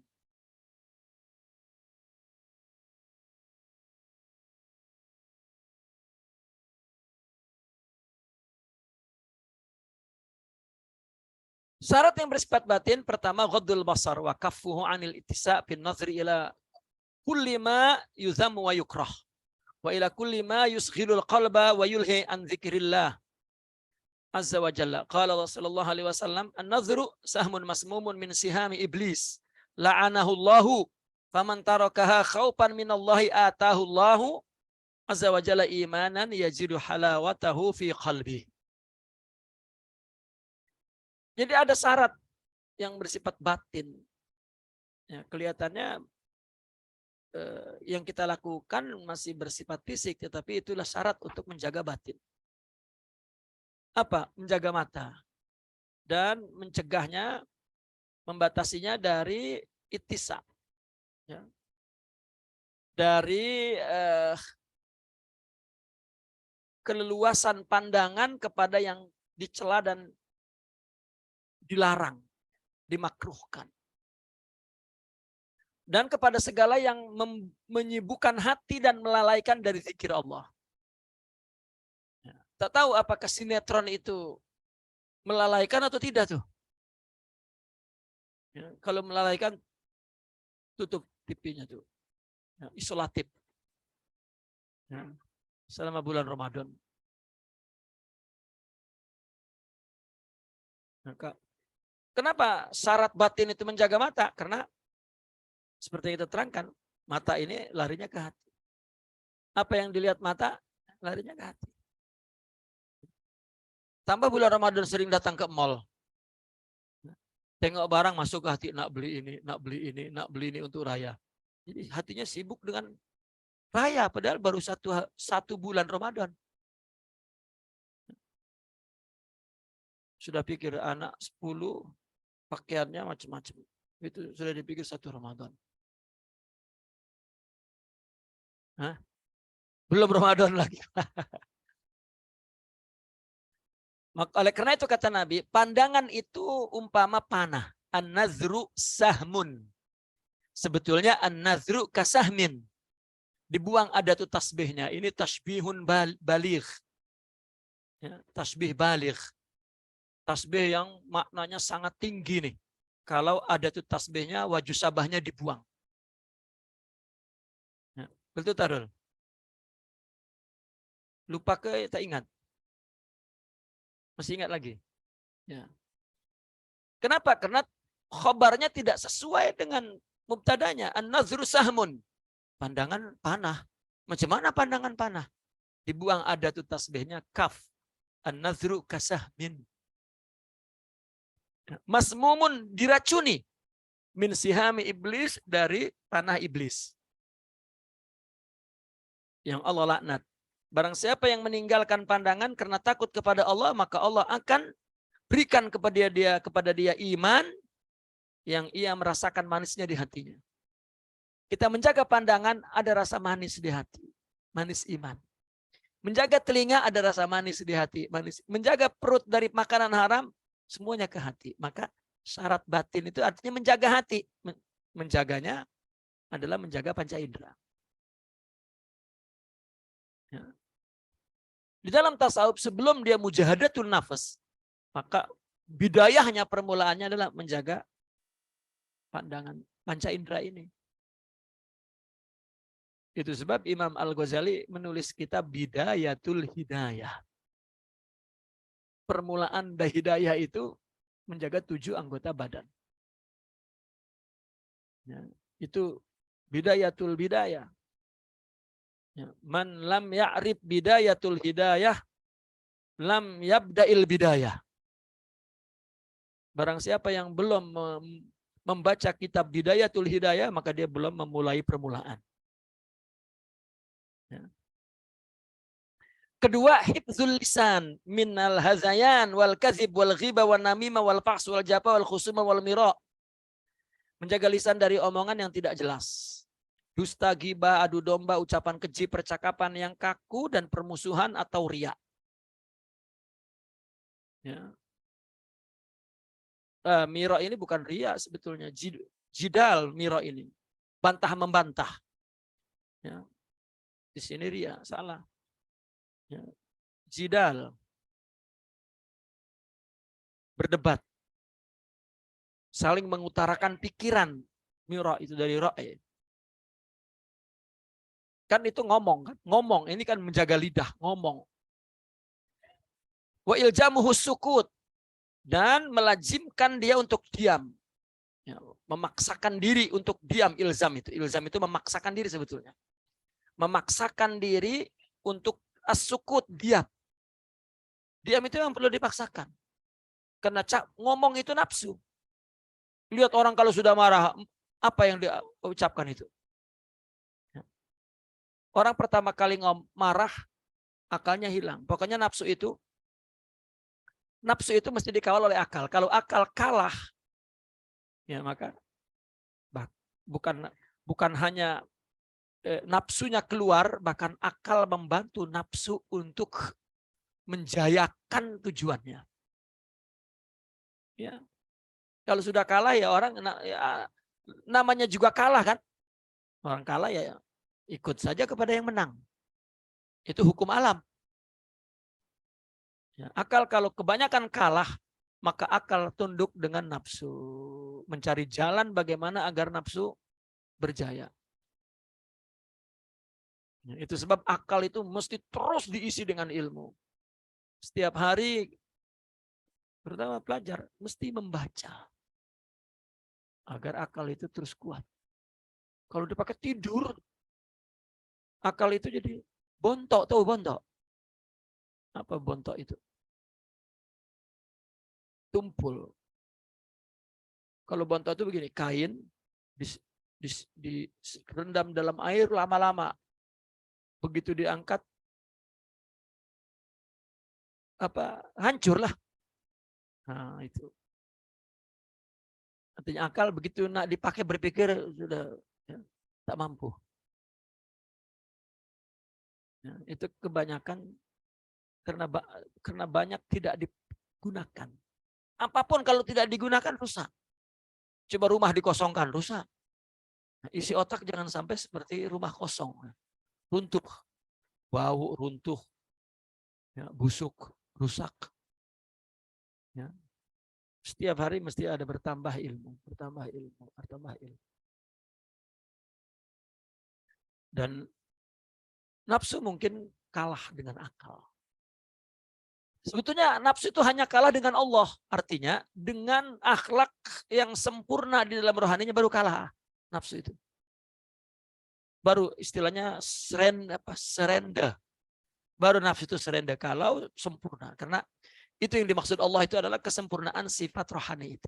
Syarat yang bersifat batin pertama ghaddul basar wa kaffuhu 'anil ittisa' bin nazri ila kulli ma yuzammu wa yukrah wa ila kulli ma yusghilul qalba wa yulhi an dzikrillah azza wa jalla. Qala Rasulullah alaihi wasallam an-nadhru sahmun masmumun min sihami iblis la'anahu Allahu faman tarakaha khaufan minallahi atahu Allahu azza wa jalla imanan yajidu halawatahu fi qalbi. Jadi ada syarat yang bersifat batin. Ya, kelihatannya yang kita lakukan masih bersifat fisik, tetapi itulah syarat untuk menjaga batin. Apa? Menjaga mata. Dan mencegahnya, membatasinya dari itisa. Ya. Dari keleluasan pandangan kepada yang dicela dan dilarang, dimakruhkan. Dan kepada segala yang menyibukkan hati dan melalaikan dari zikir Allah. Ya. Tak tahu apakah sinetron itu melalaikan atau tidak tuh. Ya. Kalau melalaikan, tutup TV-nya tuh. Ya. Isolatif. Ya. Selama bulan Ramadan. Maka kenapa syarat batin itu menjaga mata? Karena seperti yang kita terangkan, mata ini larinya ke hati. Apa yang dilihat mata, larinya ke hati. Tambah bulan Ramadan sering datang ke mall. Tengok barang masuk ke hati, nak beli ini, nak beli ini, nak beli ini untuk raya. Jadi hatinya sibuk dengan raya, padahal baru satu bulan Ramadan. Sudah pikir anak 10, pakaiannya macam-macam. Itu sudah dipikir satu Ramadan. Hah? Belum Ramadan lagi. Oleh karena itu kata Nabi, pandangan itu umpama panah. An-nazru sahmun. Sebetulnya an-nazru kasahmin. Dibuang ada tuh tasbihnya. Ini tasbihun baligh. Ya, tasbih baligh. Tasbih yang maknanya sangat tinggi nih. Kalau ada tuh tasbihnya, wajah sabahnya dibuang. Ya, betul Tarul? Lupa ke tak ingat? Masih ingat lagi? Ya. Kenapa? Karena khobarnya tidak sesuai dengan mubtadanya. An-nazru sahmun. Pandangan panah. Macam mana pandangan panah? Dibuang ada tuh tasbihnya kaf. An-nazru kasahmin. Masmumun diracuni. Min sihami iblis, dari panah iblis. Yang Allah laknat. Barang siapa yang meninggalkan pandangan karena takut kepada Allah, maka Allah akan berikan kepada dia iman yang ia merasakan manisnya di hatinya. Kita menjaga pandangan, ada rasa manis di hati, manis iman. Menjaga telinga, ada rasa manis di hati, manis. Menjaga perut dari makanan haram, semuanya ke hati. Maka syarat batin itu artinya menjaga hati. Menjaganya adalah menjaga panca indera. Ya. Di dalam tasawuf sebelum dia mujahadatul nafas, maka bidayahnya permulaannya adalah menjaga pandangan panca indera ini. Itu sebab Imam Al-Ghazali menulis kitab Bidayatul Hidayah. Permulaan hidayah itu menjaga 7 anggota badan. Ya, itu Bidayatul Bidayah. Ya, man lam ya'rif bidayatul hidayah, lam yabda'il bidayah. Barang siapa yang belum membaca kitab Bidayatul Hidayah, maka dia belum memulai permulaan. Ya. Kedua, hifzul lisan minal hazayan wal kazib wal ghiba wal namimah wal fahs wal japa wal khusuma wal mira. Menjaga lisan dari omongan yang tidak jelas. Dusta, ghibah, adu domba, ucapan keji, percakapan yang kaku, dan permusuhan atau riya. Ya. Miro ini bukan riya sebetulnya. Jidal miro ini. Bantah membantah. Ya. Di sini riya, salah. Ya. Jidal. Berdebat. Saling mengutarakan pikiran. Miro itu dari ro'e. Kan itu ngomong, kan? Ngomong, ini kan menjaga lidah, ngomong. Wa iljamuhu sukut, dan melazimkan dia untuk diam. Ya, memaksakan diri untuk diam, ilzam itu. Ilzam itu memaksakan diri sebetulnya. Memaksakan diri untuk as-sukut, diam. Diam itu yang perlu dipaksakan. Karena ngomong itu nafsu. Lihat orang kalau sudah marah, apa yang dia ucapkan itu? Orang pertama kali marah, akalnya hilang. Pokoknya nafsu itu mesti dikawal oleh akal. Kalau akal kalah, ya maka bukan hanya nafsunya keluar, bahkan akal membantu nafsu untuk menjayakan tujuannya. Ya, kalau sudah kalah ya orang ya, namanya juga kalah kan. Orang kalah ya ikut saja kepada yang menang. Itu hukum alam. Ya, akal kalau kebanyakan kalah, maka akal tunduk dengan nafsu. Mencari jalan bagaimana agar nafsu berjaya. Ya, itu sebab akal itu mesti terus diisi dengan ilmu. Setiap hari Pertama pelajar mesti membaca agar akal itu terus kuat. Kalau dipakai tidur, akal itu jadi bontok. Tahu bontok? Apa bontok itu? Tumpul. Kalau bontok itu begini, kain direndam dalam air lama-lama. Begitu diangkat, hancurlah. Nah, itu. Artinya akal begitu nak dipakai berpikir sudah ya, tak mampu. Ya, itu kebanyakan karena banyak tidak digunakan. Apapun kalau tidak digunakan rusak. Coba rumah dikosongkan rusak. Nah, isi otak jangan sampai seperti rumah kosong. Runtuh, bau, runtuh, ya, busuk, rusak. Ya. Setiap hari mesti ada bertambah ilmu, bertambah ilmu, bertambah ilmu. Dan nafsu mungkin kalah dengan akal. Sebetulnya nafsu itu hanya kalah dengan Allah. Artinya dengan akhlak yang sempurna di dalam rohaninya baru kalah nafsu itu. Baru istilahnya serenda. Baru nafsu itu serenda kalau sempurna. Karena itu yang dimaksud Allah itu adalah kesempurnaan sifat rohani itu.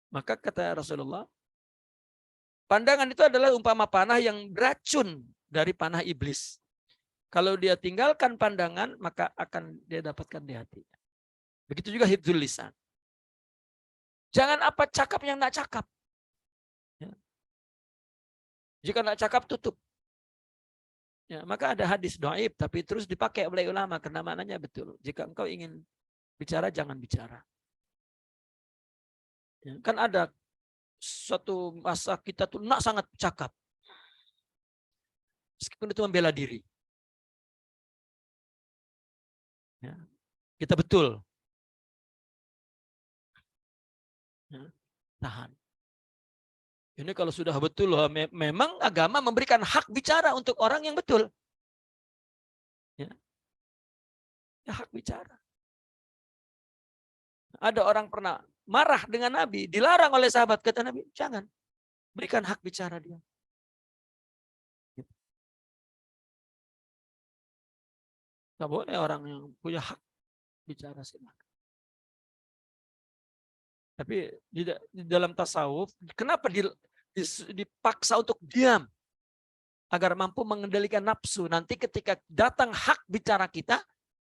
Maka kata Rasulullah, pandangan itu adalah umpama panah yang beracun dari panah iblis. Kalau dia tinggalkan pandangan, maka akan dia dapatkan di hatinya. Begitu juga hifdzul lisan. Jangan apa cakap yang nak cakap. Ya. Jika nak cakap, tutup. Ya, maka ada hadis dhaif, tapi terus dipakai oleh ulama karena maknanya betul. Jika engkau ingin bicara, jangan bicara. Ya, kan ada suatu masa kita tuh nak sangat cakap. Meskipun itu membela diri. Ya, kita betul. Ya, tahan. Ini kalau sudah betul, memang agama memberikan hak bicara untuk orang yang betul. Ya, ya hak bicara. Ada orang pernah marah dengan Nabi, dilarang oleh sahabat, kata Nabi, jangan. Berikan hak bicara dia. Gak boleh orang yang punya hak bicara, silakan. Tapi di dalam tasawuf, kenapa dipaksa untuk diam? Agar mampu mengendalikan nafsu. Nanti ketika datang hak bicara kita,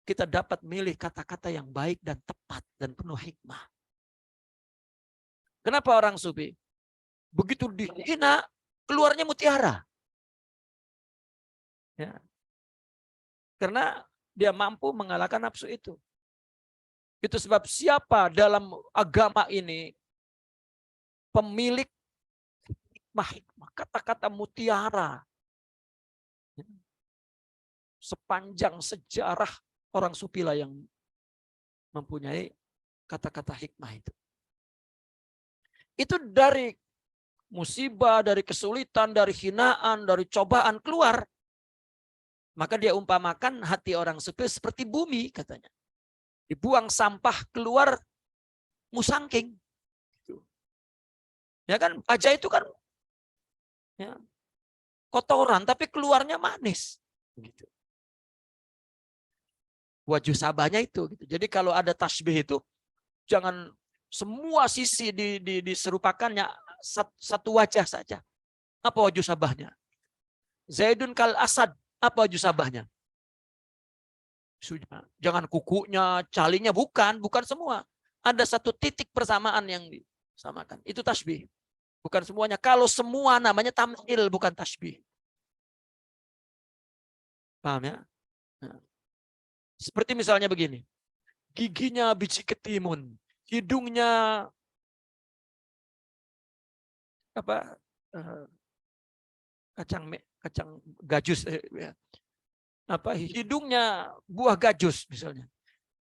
kita dapat milih kata-kata yang baik dan tepat dan penuh hikmah. Kenapa orang sufi? Begitu dihina, keluarnya mutiara. Ya. Karena dia mampu mengalahkan nafsu itu. Itu sebab siapa dalam agama ini pemilik hikmah, kata-kata mutiara. Sepanjang sejarah orang sufi lah yang mempunyai kata-kata hikmah itu. Itu dari musibah, dari kesulitan, dari hinaan, dari cobaan keluar. Maka dia umpamakan hati orang sufi seperti bumi katanya. Dibuang sampah keluar musangking. Ya kan, baja itu kan ya, kotoran tapi keluarnya manis. Gitu. Wajah sabahnya itu. Gitu. Jadi kalau ada tasbih itu jangan semua sisi diserupakannya satu wajah saja. Apa wajah sabahnya? Zaidun kal asad. Apa wajah sabahnya? Jangan kukunya, calinya, bukan semua. Ada satu titik persamaan yang disamakan. Itu tasbih. Bukan semuanya. Kalau semua namanya tamhil, bukan tasbih. Paham ya? Nah. Seperti misalnya begini. Giginya biji ketimun, hidungnya kacang gajus, hidungnya buah gajus misalnya,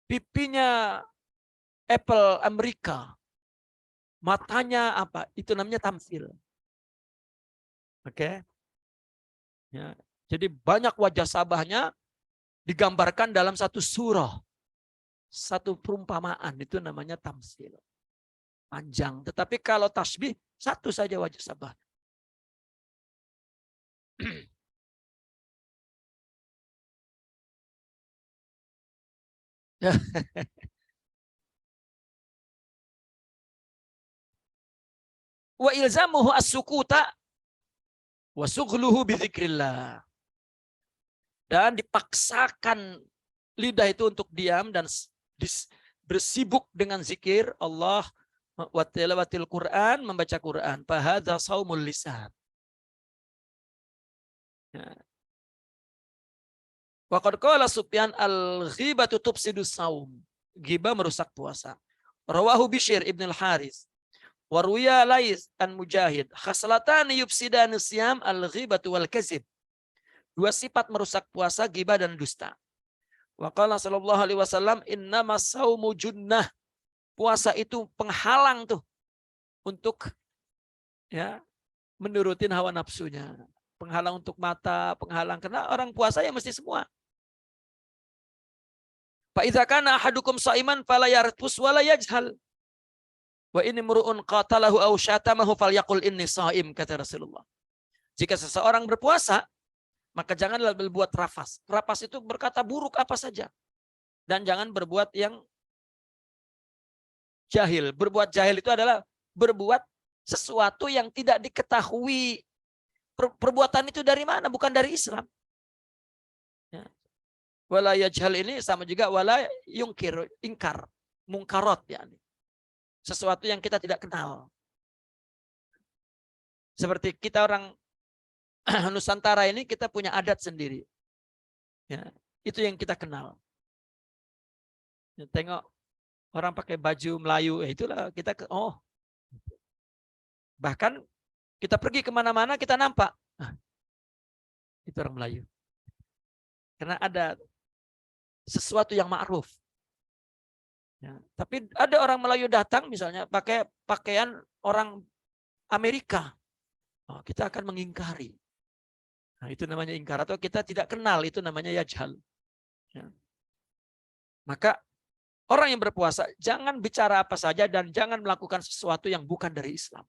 pipinya apple Amerika, matanya itu namanya tamsil. Oke. Ya, jadi banyak wajah sabahnya digambarkan dalam satu surah. Satu perumpamaan, itu namanya tamsil. Panjang. Tetapi kalau tasbih, satu saja wajah sabah. Ya. Wa ilzamuhu as-sukuta wa sughluhu bidzikrillah. Dan dipaksakan lidah itu untuk diam dan bersibuk dengan zikir Allah, wa tilawatil Quran, membaca Quran. Fahadza shaumul lisan. Wa qad qala Sufyan al-ghibatu tufsidus saum. Ghibah merusak puasa. Rawahu Bishr ibn al-Haris. Wa ruya Lais an Mujahid. Khaslatani yufsidanu siyam al-ghibatu wal kazib. Dua sifat merusak puasa, ghibah dan dusta. Wa qala sallallahu alaihi wasallam, innamas saumu junnah. Puasa itu penghalang tuh untuk ya menurutin hawa nafsunya. Penghalang untuk mata, penghalang karena orang puasa ya mesti semua. Fa idza kana ahadukum shaiman fala yarfus wala yajhal. Wa in imru'un qatalahu aw syatamahu falyaqul inni shaim, kata Rasulullah. Jika seseorang berpuasa, maka janganlah berbuat rafas. Rafas itu berkata buruk apa saja. Dan jangan berbuat yang jahil. Berbuat jahil itu adalah berbuat sesuatu yang tidak diketahui. Perbuatan itu dari mana? Bukan dari Islam. Ya. Wala yajhal ini sama juga wala yungkir, ingkar. Mungkarot. Ya. Sesuatu yang kita tidak kenal. Seperti kita orang Nusantara ini kita punya adat sendiri. Ya, itu yang kita kenal. Ya, tengok orang pakai baju Melayu, itulah kita bahkan kita pergi kemana-mana kita nampak. Itu orang Melayu. Karena ada sesuatu yang ma'ruf. Ya, tapi ada orang Melayu datang misalnya pakai pakaian orang Amerika. Kita akan mengingkari. Nah, itu namanya ingkar, atau kita tidak kenal, itu namanya yajhal. Ya. Maka orang yang berpuasa jangan bicara apa saja dan jangan melakukan sesuatu yang bukan dari Islam.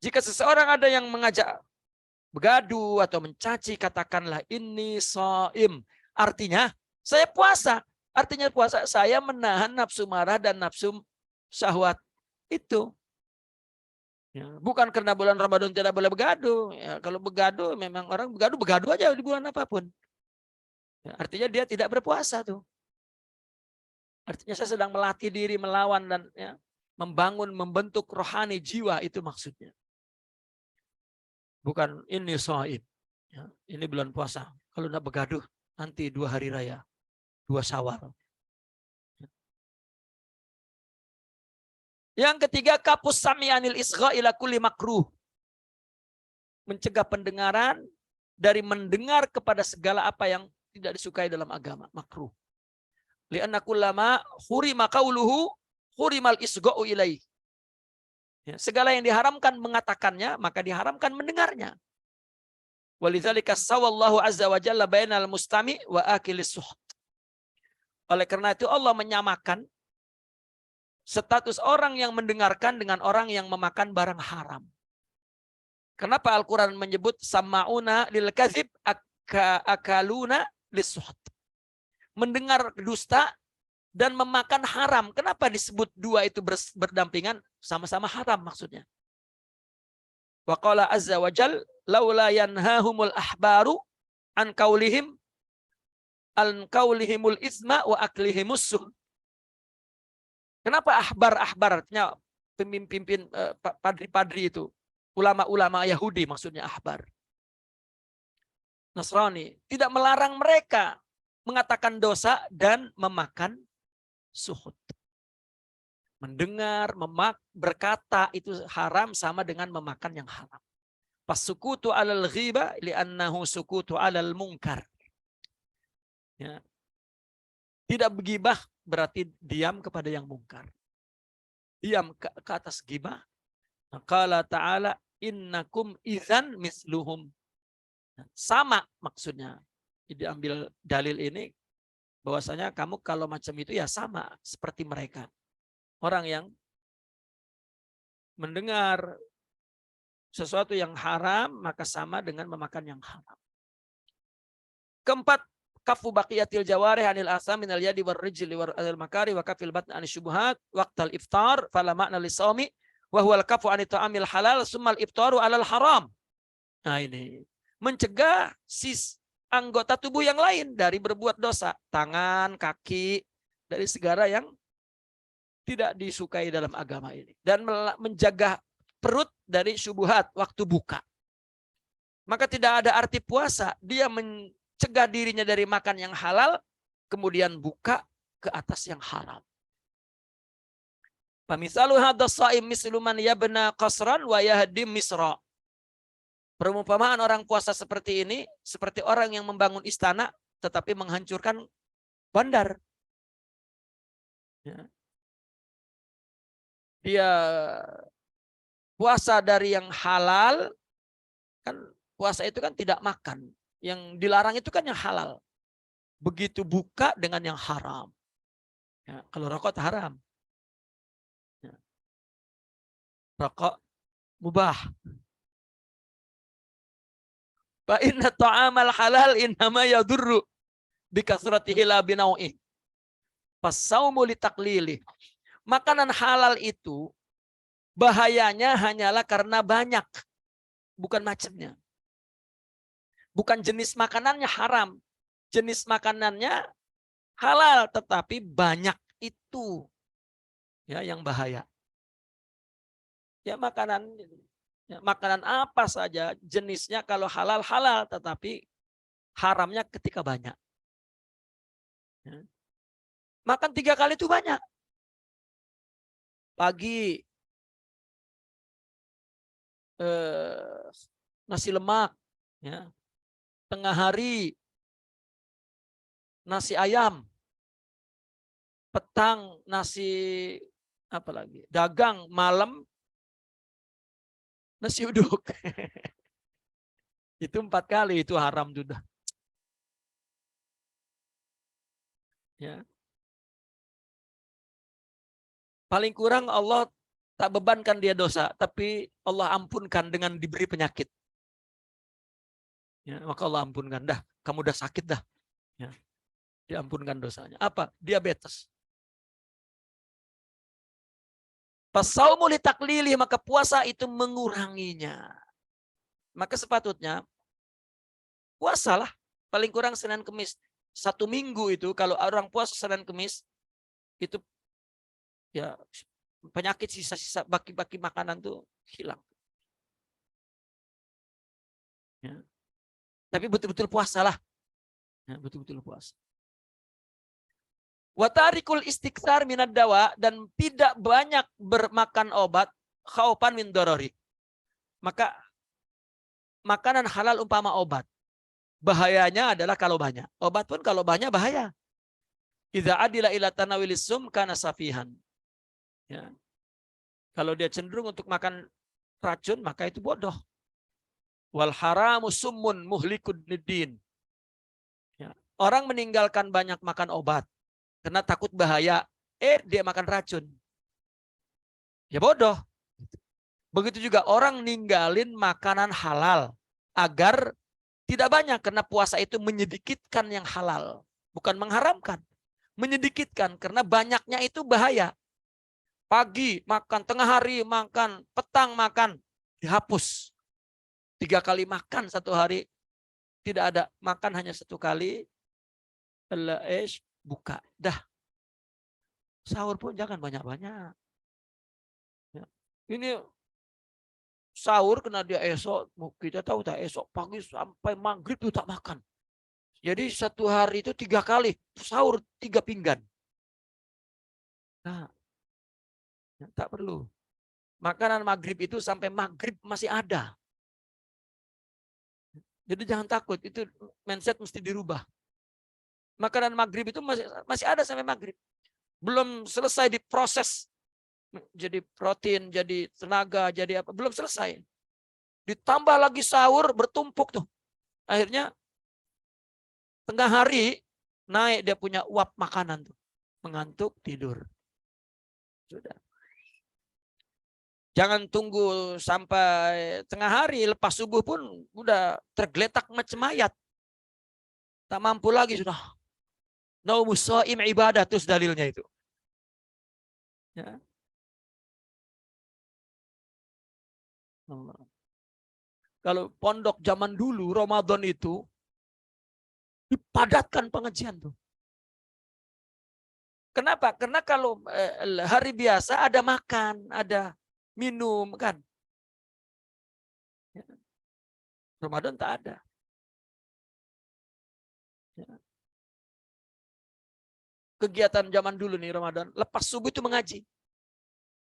Jika seseorang ada yang mengajak begadu atau mencaci, katakanlah ini shaim. Artinya saya puasa. Artinya puasa saya menahan nafsu marah dan nafsu syahwat itu. Ya, bukan karena bulan Ramadan tidak boleh begadu. Ya, kalau begadu memang orang begadu aja di bulan apapun. Ya, artinya dia tidak berpuasa tuh. Artinya saya sedang melatih diri melawan dan ya, membangun, membentuk rohani jiwa, itu maksudnya. Bukan ini shaim. Ya, ini bulan puasa. Kalau tidak begaduh nanti 2 hari raya, 2 Syawal. Yang ketiga, kapus sami'anil isgha ila kulli makruh. Mencegah pendengaran dari mendengar kepada segala apa yang tidak disukai dalam agama, makruh. Li'anna kullama hurima qauluhu hurimal isgha'u ilaih. Ya, segala yang diharamkan mengatakannya, maka diharamkan mendengarnya. Walidzalika sawallahu azza wa jalla bainal mustami wa akilis suht. Oleh karena itu Allah menyamakan status orang yang mendengarkan dengan orang yang memakan barang haram. Kenapa Al-Quran menyebut sama'una lil kadzib akaluna lisuht. Mendengar dusta dan memakan haram. Kenapa disebut dua itu berdampingan? Sama-sama haram maksudnya. Wa qala azza wa jal laula yanhahumul ahbaru an qaulihimul isma wa aklihimus suh. Kenapa ahbar-ahbar, artinya pemimpin padri-padri itu, ulama-ulama Yahudi maksudnya ahbar, Nasrani, tidak melarang mereka mengatakan dosa dan memakan suhud. Mendengar, berkata itu haram sama dengan memakan yang haram. Pasukutu alal ghiba li'annahu sukutu alal munkar. Ya. Tidak begibah berarti diam kepada yang mungkar. Diam ke atas gibah. Qala ta'ala innakum idzan misluhum. Sama maksudnya. Jadi ambil dalil ini bahwasanya kamu kalau macam itu ya sama seperti mereka. Orang yang mendengar sesuatu yang haram maka sama dengan memakan yang haram. Keempat, kafu baqiyatil jawarih anil asam minal yadi war rijli war anil makari wa kafil batni anis syubhat waqtal iftar fala makna lisawmi wa huwal kafu anit ta'amil halal summal iftaru alal haram. Nah ini mencegah anggota tubuh yang lain dari berbuat dosa, tangan, kaki, dari segala yang tidak disukai dalam agama ini, dan menjaga perut dari syubhat waktu buka. Maka tidak ada arti puasa dia mencegah dirinya dari makan yang halal kemudian buka ke atas yang haram. Pamisalu hadas shaim mislu man yabna qasran wa yahdim misra. Perumpamaan orang puasa seperti ini seperti orang yang membangun istana tetapi menghancurkan bandar. Ya. Dia puasa dari yang halal, kan puasa itu kan tidak makan. Yang dilarang itu kan yang halal. Begitu buka dengan yang haram. Ya, kalau rokok haram. Ya. Rokok mubah. Fa inna ta'amal halal innama yadurru bikasratihi la binau'i. Fasaumu litaklili. Makanan halal itu bahayanya hanyalah karena banyak, bukan macamnya. Bukan jenis makanannya haram, jenis makanannya halal, tetapi banyak itu ya yang bahaya. Ya makanan apa saja jenisnya kalau halal halal, tetapi haramnya ketika banyak. Ya. Makan 3 kali itu banyak. Pagi nasi lemak, ya. Tengah hari nasi ayam, petang nasi apa lagi, dagang, malam nasi uduk. Itu 4 kali, itu haram sudah. Ya. Paling kurang Allah tak bebankan dia dosa, tapi Allah ampunkan dengan diberi penyakit. Ya, maka Allah ampunkan, dah kamu udah sakit dah. Ya, diampunkan dosanya. Apa? Diabetes. Pasaumu litaklili, maka puasa itu menguranginya. Maka sepatutnya puasalah paling kurang Senin Kemis. 1 minggu itu kalau orang puasa Senin Kemis itu ya penyakit sisa-sisa baki-baki makanan tuh hilang. Ya. Tapi betul-betul puasalah. Ya, betul-betul puasa. Watarikul istighfar minad dawa, dan tidak banyak bermakan obat khaufan min dorori. Maka makanan halal umpama obat. Bahayanya adalah kalau banyak. Obat pun kalau banyak bahaya. Idza adila ila tanawilis sum kana safihan. Ya. Kalau dia cenderung untuk makan racun, maka itu bodoh. Wal haramu summun muhlikud nidin. Ya. Orang meninggalkan banyak makan obat karena takut bahaya. Dia makan racun. Ya bodoh. Begitu juga orang ninggalin makanan halal agar tidak banyak, karena puasa itu menyedikitkan yang halal, bukan mengharamkan. Menyedikitkan karena banyaknya itu bahaya. Pagi makan, tengah hari makan, petang makan, dihapus. 3 kali makan 1 hari, tidak ada. Makan hanya 1 kali, buka. Dah. Sahur pun jangan banyak-banyak. Ya. Ini sahur kena dia esok, kita tahu tak, esok pagi sampai maghrib itu tak makan. Jadi 1 hari itu 3 kali, sahur 3 pinggan. Nah, tak perlu. Makanan maghrib itu sampai maghrib masih ada. Jadi jangan takut, itu mindset mesti dirubah. Makanan maghrib itu masih ada sampai maghrib. Belum selesai diproses jadi protein, jadi tenaga, jadi apa, belum selesai. Ditambah lagi sahur bertumpuk tuh. Akhirnya tengah hari naik dia punya uap makanan tuh. Mengantuk, tidur. Sudah. Jangan tunggu sampai tengah hari, lepas subuh pun udah tergeletak macam mayat. Tak mampu lagi sudah. Naumus shaim ibadah, terus dalilnya itu. Ya. Kalau pondok zaman dulu, Ramadan itu dipadatkan pengajian tuh. Kenapa? Karena kalau hari biasa ada makan, ada minum kan. Ramadan tak ada. Kegiatan zaman dulu nih Ramadan, lepas subuh itu mengaji.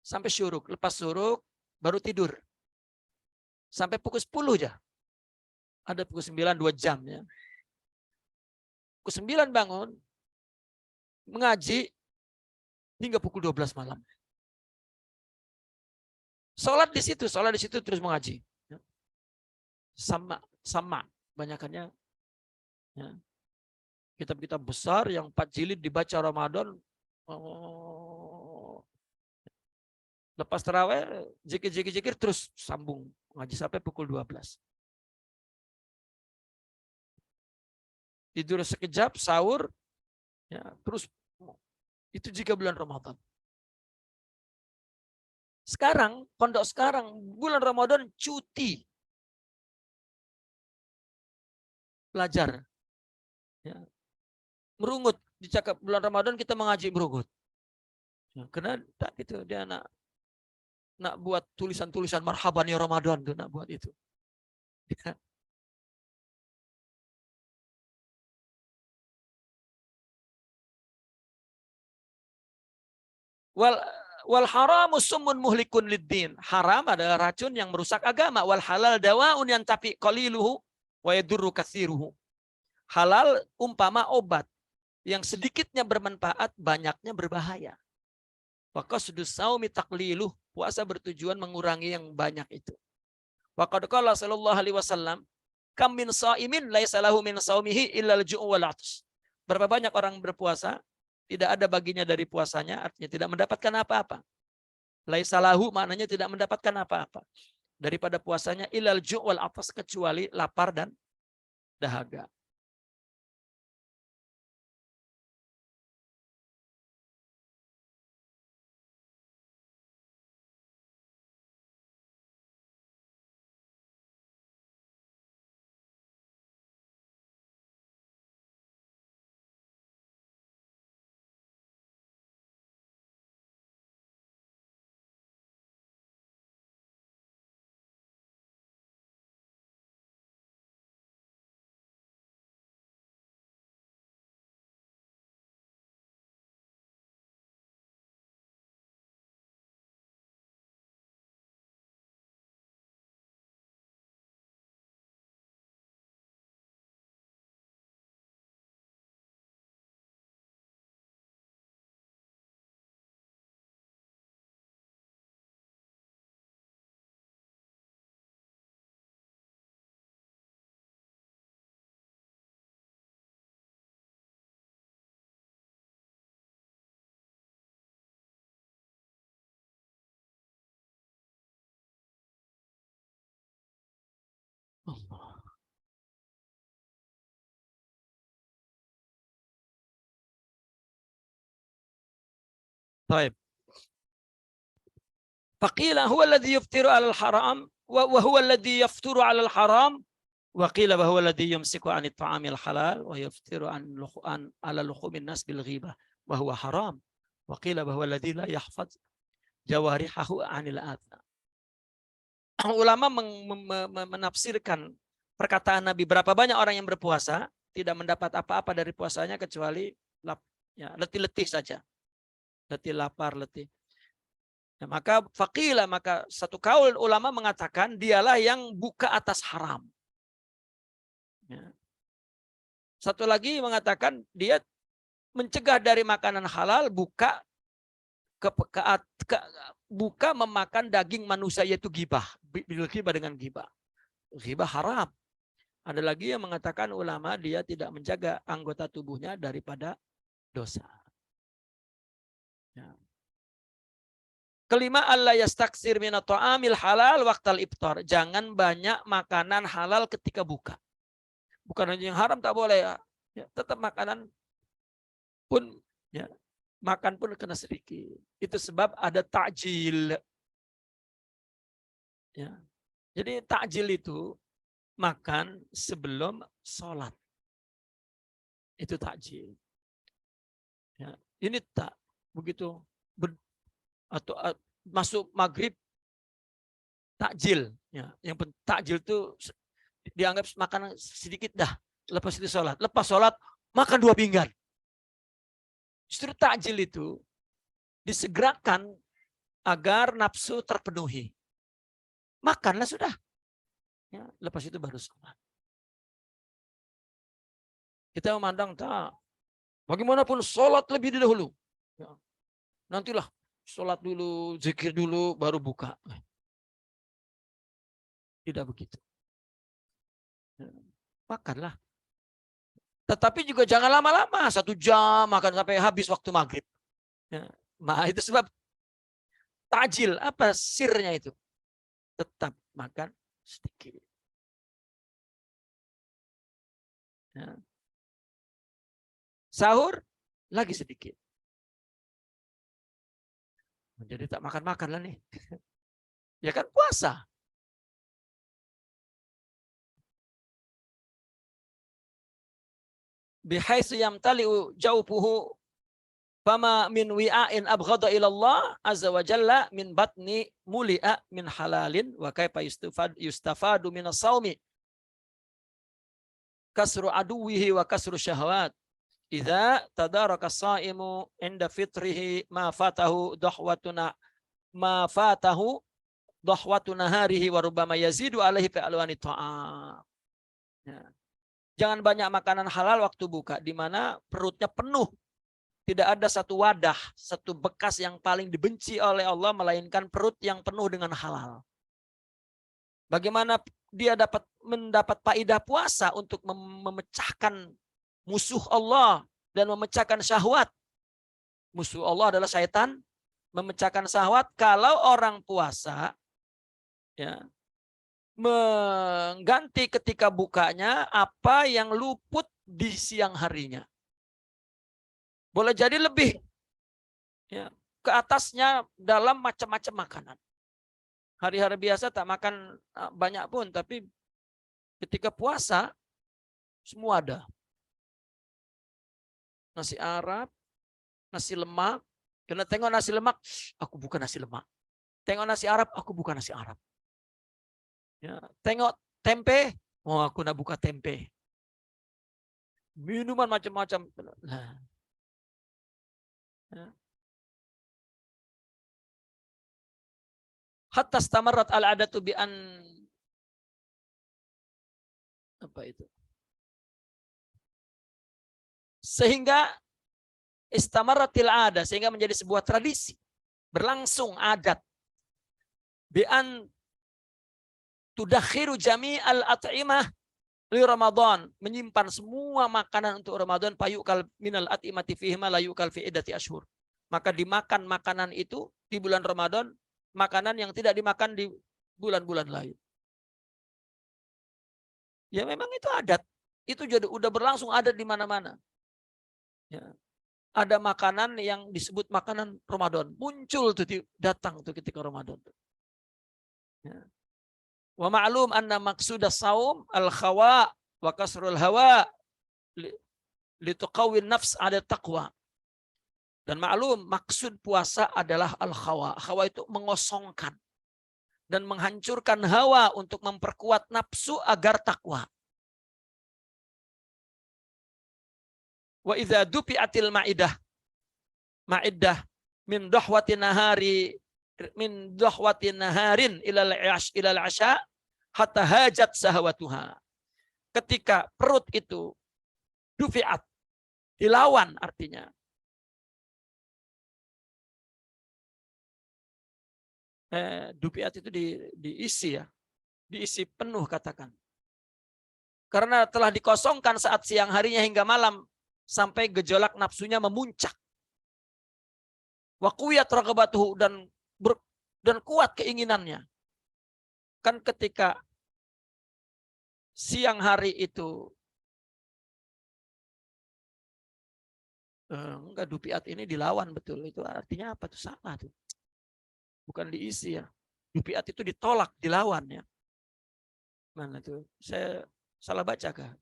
Sampai syuruk, lepas syuruk baru tidur. Sampai pukul 10 aja. Ada pukul 9 2 jam ya. Pukul 9 bangun, mengaji hingga pukul 12 malam. Sholat di situ terus mengaji. Sama banyakannya. Ya. Kitab-kitab besar yang 4 jilid dibaca Ramadan. Lepas tarawih, zikir terus sambung ngaji sampai pukul 12. Tidur sekejap, sahur, ya, terus itu jika bulan Ramadan. Sekarang, pondok sekarang, bulan Ramadan cuti. Belajar. Ya. Merungut. Dicakap bulan Ramadan kita mengaji merungut. Ya, karena tak itu dia nak buat tulisan-tulisan marhaban ya Ramadan tuh nak buat itu. Ya. Wal haramu summun muhlikun liddin. Haram adalah racun yang merusak agama. Wal halal dawaun yang tapi qaliluhu wa yadurru katsiruhu. Halal umpama obat yang sedikitnya bermanfaat, banyaknya berbahaya. Wa qasdus shaumi taqliluh. Puasa bertujuan mengurangi yang banyak itu. Wa qad qala sallallahu alaihi wasallam, kam min shaimin laisa lahu min shaumihi illa al-ju' wal 'atash. Berapa banyak orang berpuasa tidak ada baginya dari puasanya, artinya tidak mendapatkan apa-apa. Laisa lahu maknanya tidak mendapatkan apa-apa daripada puasanya illal ju' wal 'atash, kecuali lapar dan dahaga. Baik. Faqila huwa alladhi yuftiru 'alal haram wa huwa alladhi yafturu 'alal haram wa qila wa huwa alladhi yumsiku 'anit ta'amil halal wa yuftiru 'ala luhumin nas bil ghibah wa huwa haram wa qila wa huwa alladhi la yahfaz jawarihahu 'anil adha. Ulama menafsirkan perkataan Nabi, berapa banyak orang yang berpuasa tidak mendapat apa-apa dari puasanya kecuali letih-letih saja. Letih, lapar, letih. Ya, maka faqila, maka satu kaul ulama mengatakan dialah yang buka atas haram. Ya. Satu lagi mengatakan dia mencegah dari makanan halal, buka buka memakan daging manusia, yaitu gibah. Bil gibah dengan gibah. ghibah haram. Ada lagi yang mengatakan ulama dia tidak menjaga anggota tubuhnya daripada dosa. Ya. Kelima, Allah yastaksir minat ta'amil halal waqtal iftar. Jangan banyak makanan halal ketika buka. Bukan hanya yang haram tak boleh ya. Ya, tetap makanan pun ya, makan pun kena sedikit. Itu sebab ada takjil. Ya. Jadi takjil itu makan sebelum sholat. Itu takjil. Ya. Ini tak begitu atau masuk maghrib takjil. Ya. Yang takjil itu dianggap makan sedikit dah. Lepas itu sholat. Lepas sholat makan 2 pinggan. Justru takjil itu disegerakan agar nafsu terpenuhi. Makanlah sudah. Ya, lepas itu baru sholat. Kita memandang tak. Bagaimanapun sholat lebih dahulu. Ya. Nantilah sholat dulu, zikir dulu, baru buka. Tidak begitu. Ya. Makanlah. Tetapi juga jangan lama-lama. 1 jam makan sampai habis waktu maghrib. Ya. Nah itu sebab takjil. Apa sirnya itu? Tetap makan sedikit. Ya. Sahur lagi sedikit. Jadi tak makan-makan lah nih. Ya kan puasa. Bihaitsu yamtali'u jawfuhu fama min wi'ain abghadha ila Allah azza wa jalla min batni muli'a min halalin wa kaifa yustafadu min as-saumi kasru aduwihi wa kasru syahwat idza tadaraka as-saimu inda fitrihi ma fatahu dahwatu naharihi wa rubbama yazidu alaihi fi alwani ta'am. Ya. Jangan banyak makanan halal waktu buka, di mana perutnya penuh. Tidak ada satu wadah, satu bekas yang paling dibenci oleh Allah, melainkan perut yang penuh dengan halal. Bagaimana dia dapat mendapat faedah puasa untuk memecahkan musuh Allah dan memecahkan syahwat. Musuh Allah adalah syaitan, memecahkan syahwat. Kalau orang puasa, ya, mengganti ketika bukanya apa yang luput di siang harinya. Boleh jadi lebih ya, ke atasnya dalam macam-macam makanan. Hari-hari biasa tak makan banyak pun, tapi ketika puasa semua ada. Nasi Arab, nasi lemak. Karena tengok nasi lemak, aku bukan nasi lemak. Tengok nasi Arab, aku bukan nasi Arab. Ya, tengok tempe, oh aku nak buka tempe. Minuman macam-macam. Nah. Ya. Hatta stamarat al-adatu bi an apa itu? Sehingga istamaratil ada, sehingga menjadi sebuah tradisi, berlangsung adat. Bi an tudakhiru jami'al at'imah li Ramadan, menyimpan semua makanan untuk Ramadan, payukal minal at'imati fihi ma la yukal fi iddati ashhur. Maka dimakan makanan itu di bulan Ramadan, makanan yang tidak dimakan di bulan-bulan lain. Ya memang itu adat. Itu jadi udah berlangsung adat di mana-mana. Ya. Ada makanan yang disebut makanan Ramadan, muncul tuh datang tuh ketika Ramadan. Ya. Wa ma'lum anna maqsudas saum al-khawa wa kasrul hawa lituqawwin nafs ada taqwa. Dan maklum maksud puasa adalah al-khawa. Khawa itu mengosongkan dan menghancurkan hawa untuk memperkuat nafsu agar takwa. Wa idza dufi'atil ma'idah min dahwatin naharin ilal asya hatta hajat sahwatuha. Ketika perut itu dufi'at, dilawan artinya. Dufi'at itu diisi ya, diisi penuh katakan. Karena telah dikosongkan saat siang harinya hingga malam sampai gejolak nafsunya memuncak. Wa qawiyat raghabatuhu dan kuat keinginannya. Kan ketika siang hari itu enggak, dupiat ini dilawan betul. Itu artinya apa tuh? Salah tuh. Bukan diisi ya. Dupiat itu ditolak, dilawan ya. Mana tuh? Saya salah baca kah?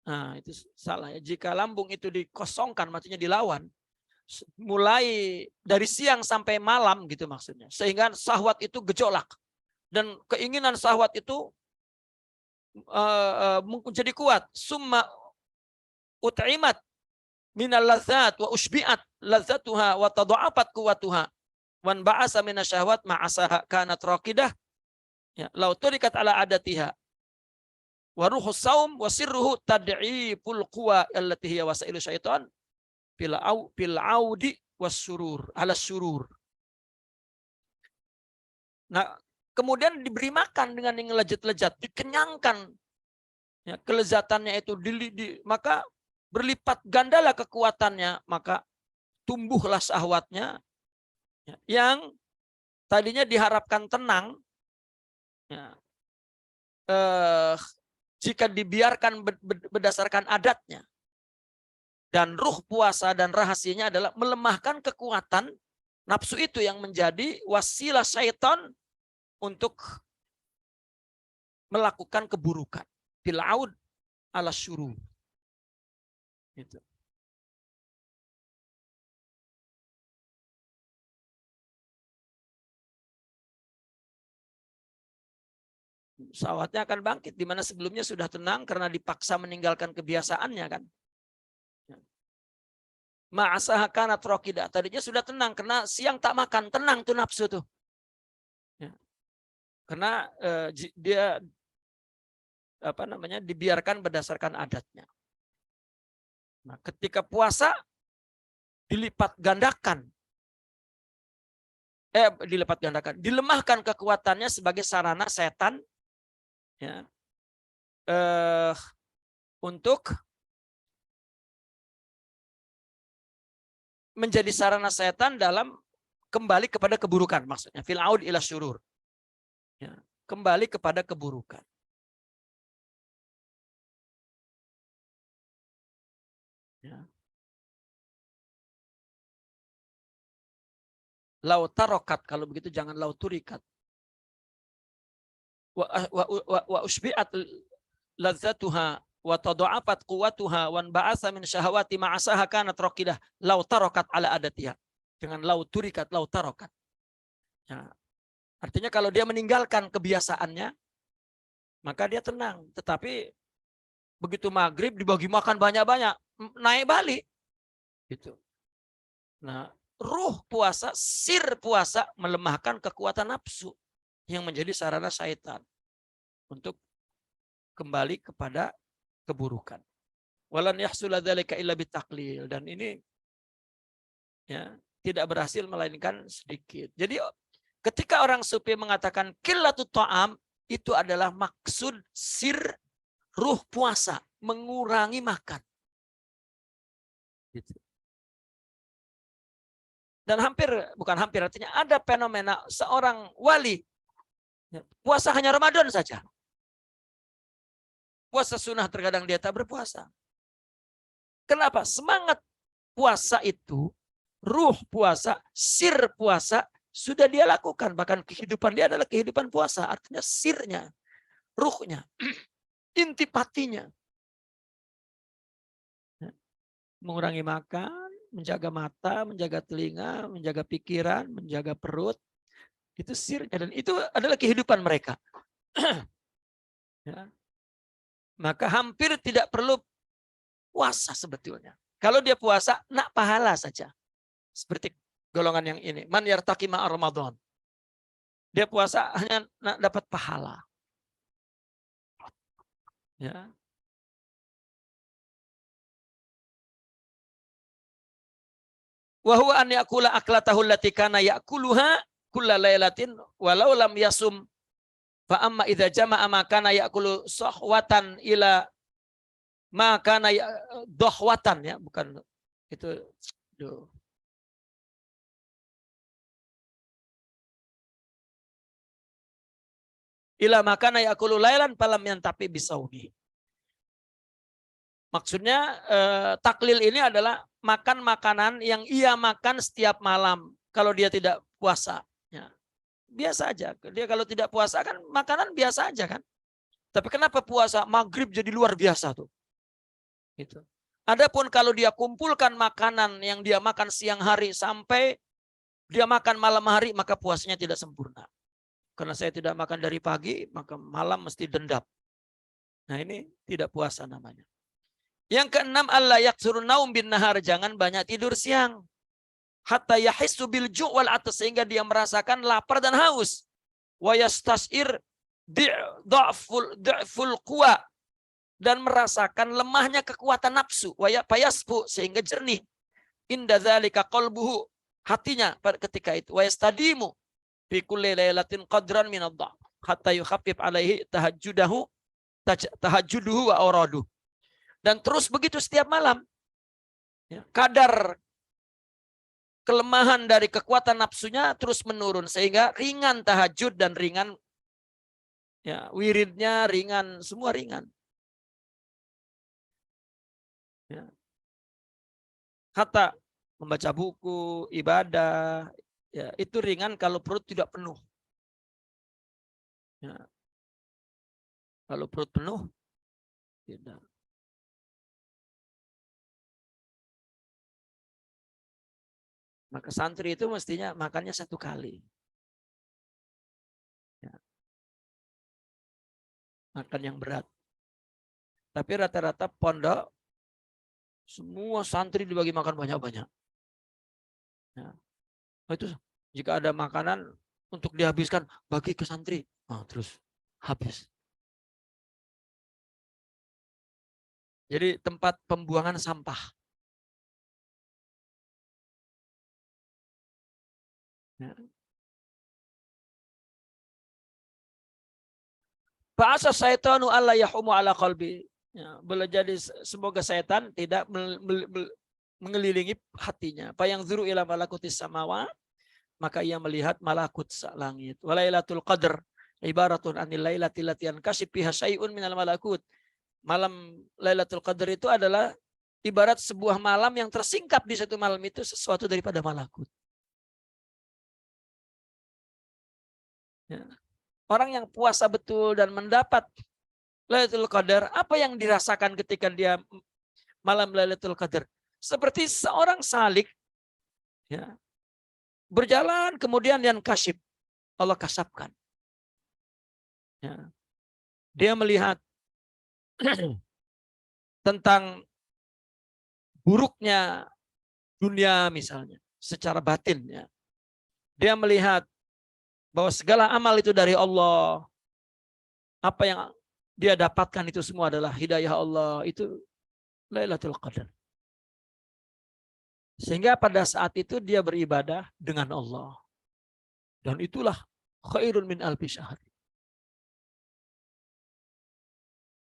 Nah, itu salah ya. Jika lambung itu dikosongkan, maksudnya dilawan, mulai dari siang sampai malam gitu maksudnya. Sehingga syahwat itu gejolak. Dan keinginan syahwat itu menjadi kuat. Summa ut'imat minal ladzat wa usbi'at ladzatuha wa tadha'afat quwwatuha wan ba'asa minasyahwat ma'asaha kanat raqidah ya law turikat ala adatiha wa ruhus saum wa sirruhu tad'iful quwa allati hiya wasailu syaitan fil audi was surur ala surur. Nah, kemudian diberi makan dengan yang lezat-lezat, dikenyangkan ya, kelezatannya itu maka berlipat gandalah kekuatannya, maka tumbuhlah syahwatnya ya, yang tadinya diharapkan tenang ya, jika dibiarkan berdasarkan adatnya. Dan ruh puasa dan rahasianya adalah melemahkan kekuatan nafsu itu yang menjadi wasilah syaitan untuk melakukan keburukan. Bil aud ala syurur. Gitu. Syahwatnya akan bangkit di mana sebelumnya sudah tenang karena dipaksa meninggalkan kebiasaannya kan. Ma'asaha kanat raqidah. Tadinya sudah tenang karena siang tak makan, tenang tuh nafsu tuh. Ya. Karena dia dibiarkan berdasarkan adatnya. Nah, ketika puasa dilipat gandakan. Dilemahkan kekuatannya sebagai sarana setan ya, untuk menjadi sarana setan dalam kembali kepada keburukan, maksudnya fil aud ila syurur. Ya, kembali kepada keburukan. Ya. Lau tarokat, kalau begitu jangan lau turikat. Wa usbi'at ladzatuha wa tadha'afat quwwatuha wan ba'asa min syahawati ma'asaha kanat raqidah lau tarokat ala adatiha. Dengan lau turikat, lau tarokat. Ya. Artinya kalau dia meninggalkan kebiasaannya, maka dia tenang. Tetapi begitu maghrib dibagi makan banyak-banyak, naik balik. Gitu. Nah, ruh puasa, sir puasa melemahkan kekuatan nafsu yang menjadi sarana syaitan untuk kembali kepada keburukan. Walan yahsula dzalika illa bitaqlil, dan ini ya tidak berhasil melainkan sedikit. Jadi ketika orang sufi mengatakan qillatut ta'am, itu adalah maksud sir ruh puasa, mengurangi makan. Gitu. Dan bukan hampir, artinya ada fenomena seorang wali puasa hanya Ramadan saja. Puasa sunnah terkadang dia tak berpuasa. Kenapa? Semangat puasa itu, ruh puasa, sir puasa sudah dia lakukan. Bahkan kehidupan dia adalah kehidupan puasa. Artinya sirnya, ruhnya, intipatinya. Mengurangi makan, menjaga mata, menjaga telinga, menjaga pikiran, menjaga perut. Itu sirnya, dan itu adalah kehidupan mereka. Ya. Maka hampir tidak perlu puasa sebetulnya. Kalau dia puasa, nak pahala saja. Seperti golongan yang ini. Man yartaqi ma'a Ramadan. Dia puasa hanya nak dapat pahala. Ya. Wa huwa an ya'kula aklatahu allati kana ya'kuluha kulla lailatin walau lam yasum fa amma idza jama'a ma kana ya'kulu sahwatan ila ma kana dohwatan, ya bukan itu. Duh. Ila makana ya'kulu lailan falam yantafi bisaumi. Maksudnya taklil ini adalah makan makanan yang ia makan setiap malam kalau dia tidak puasa. Ya. Biasa aja. Dia kalau tidak puasa kan makanan biasa aja kan. Tapi kenapa puasa maghrib jadi luar biasa tuh? Gitu. Adapun kalau dia kumpulkan makanan yang dia makan siang hari sampai dia makan malam hari, maka puasanya tidak sempurna. Karena saya tidak makan dari pagi, maka malam mesti dendap. Nah ini tidak puasa namanya. Yang keenam, Allah yaksurun naum bin nahar, jangan banyak tidur siang. Hatta yahissu bil ju' wal atas, sehingga dia merasakan lapar dan haus. Wa yastasir dha'ful quwa, dan merasakan lemahnya kekuatan nafsu. Wa yasfu, sehingga jernih. Inda dzalika qalbuhu, hatinya pada ketika itu. Wa yastadimu fi kulli lailatin qadran min ad-dha'f hatta yukhaffif alaihi tahajjuduhu wa awraduh. Dan terus begitu setiap malam. Ya, kadar kelemahan dari kekuatan nafsunya terus menurun sehingga ringan tahajud dan ringan ya wiridnya, ringan, semua ringan. Ya. Hatta membaca buku, ibadah, ya itu ringan kalau perut tidak penuh. Ya. Kalau perut penuh, tidak. Maka santri itu mestinya makannya satu kali. Ya. Makan yang berat. Tapi rata-rata pondok, semua santri dibagi makan banyak-banyak. Ya. Itu jika ada makanan untuk dihabiskan, bagi ke santri. Oh, terus habis. Jadi tempat pembuangan sampah. Ya. Fa'asa syaitanu alla yahumu ala qalbi. Ya, boleh jadi semoga setan tidak mengelilingi hatinya. Fa yang zuru ila malakutis samawa, maka ia melihat malakut langit. Walailatul qadr ibaratun anil lailati lati yankashif fiha syai'un minal malakut. Malam Lailatul Qadar itu adalah ibarat sebuah malam yang tersingkap di satu malam itu sesuatu daripada malakut. Ya. Orang yang puasa betul dan mendapat Lailatul Qadar, apa yang dirasakan ketika dia malam Lailatul Qadar? Seperti seorang salik, ya, berjalan kemudian yang kasyif, Allah kasapkan. Ya. Dia melihat tentang buruknya dunia misalnya, secara batin. Ya. Dia melihat bahwa segala amal itu dari Allah. Apa yang dia dapatkan itu semua adalah hidayah Allah. Itu Lailatul Qadar. Sehingga pada saat itu dia beribadah dengan Allah. Dan itulah khairun min alfi syahr.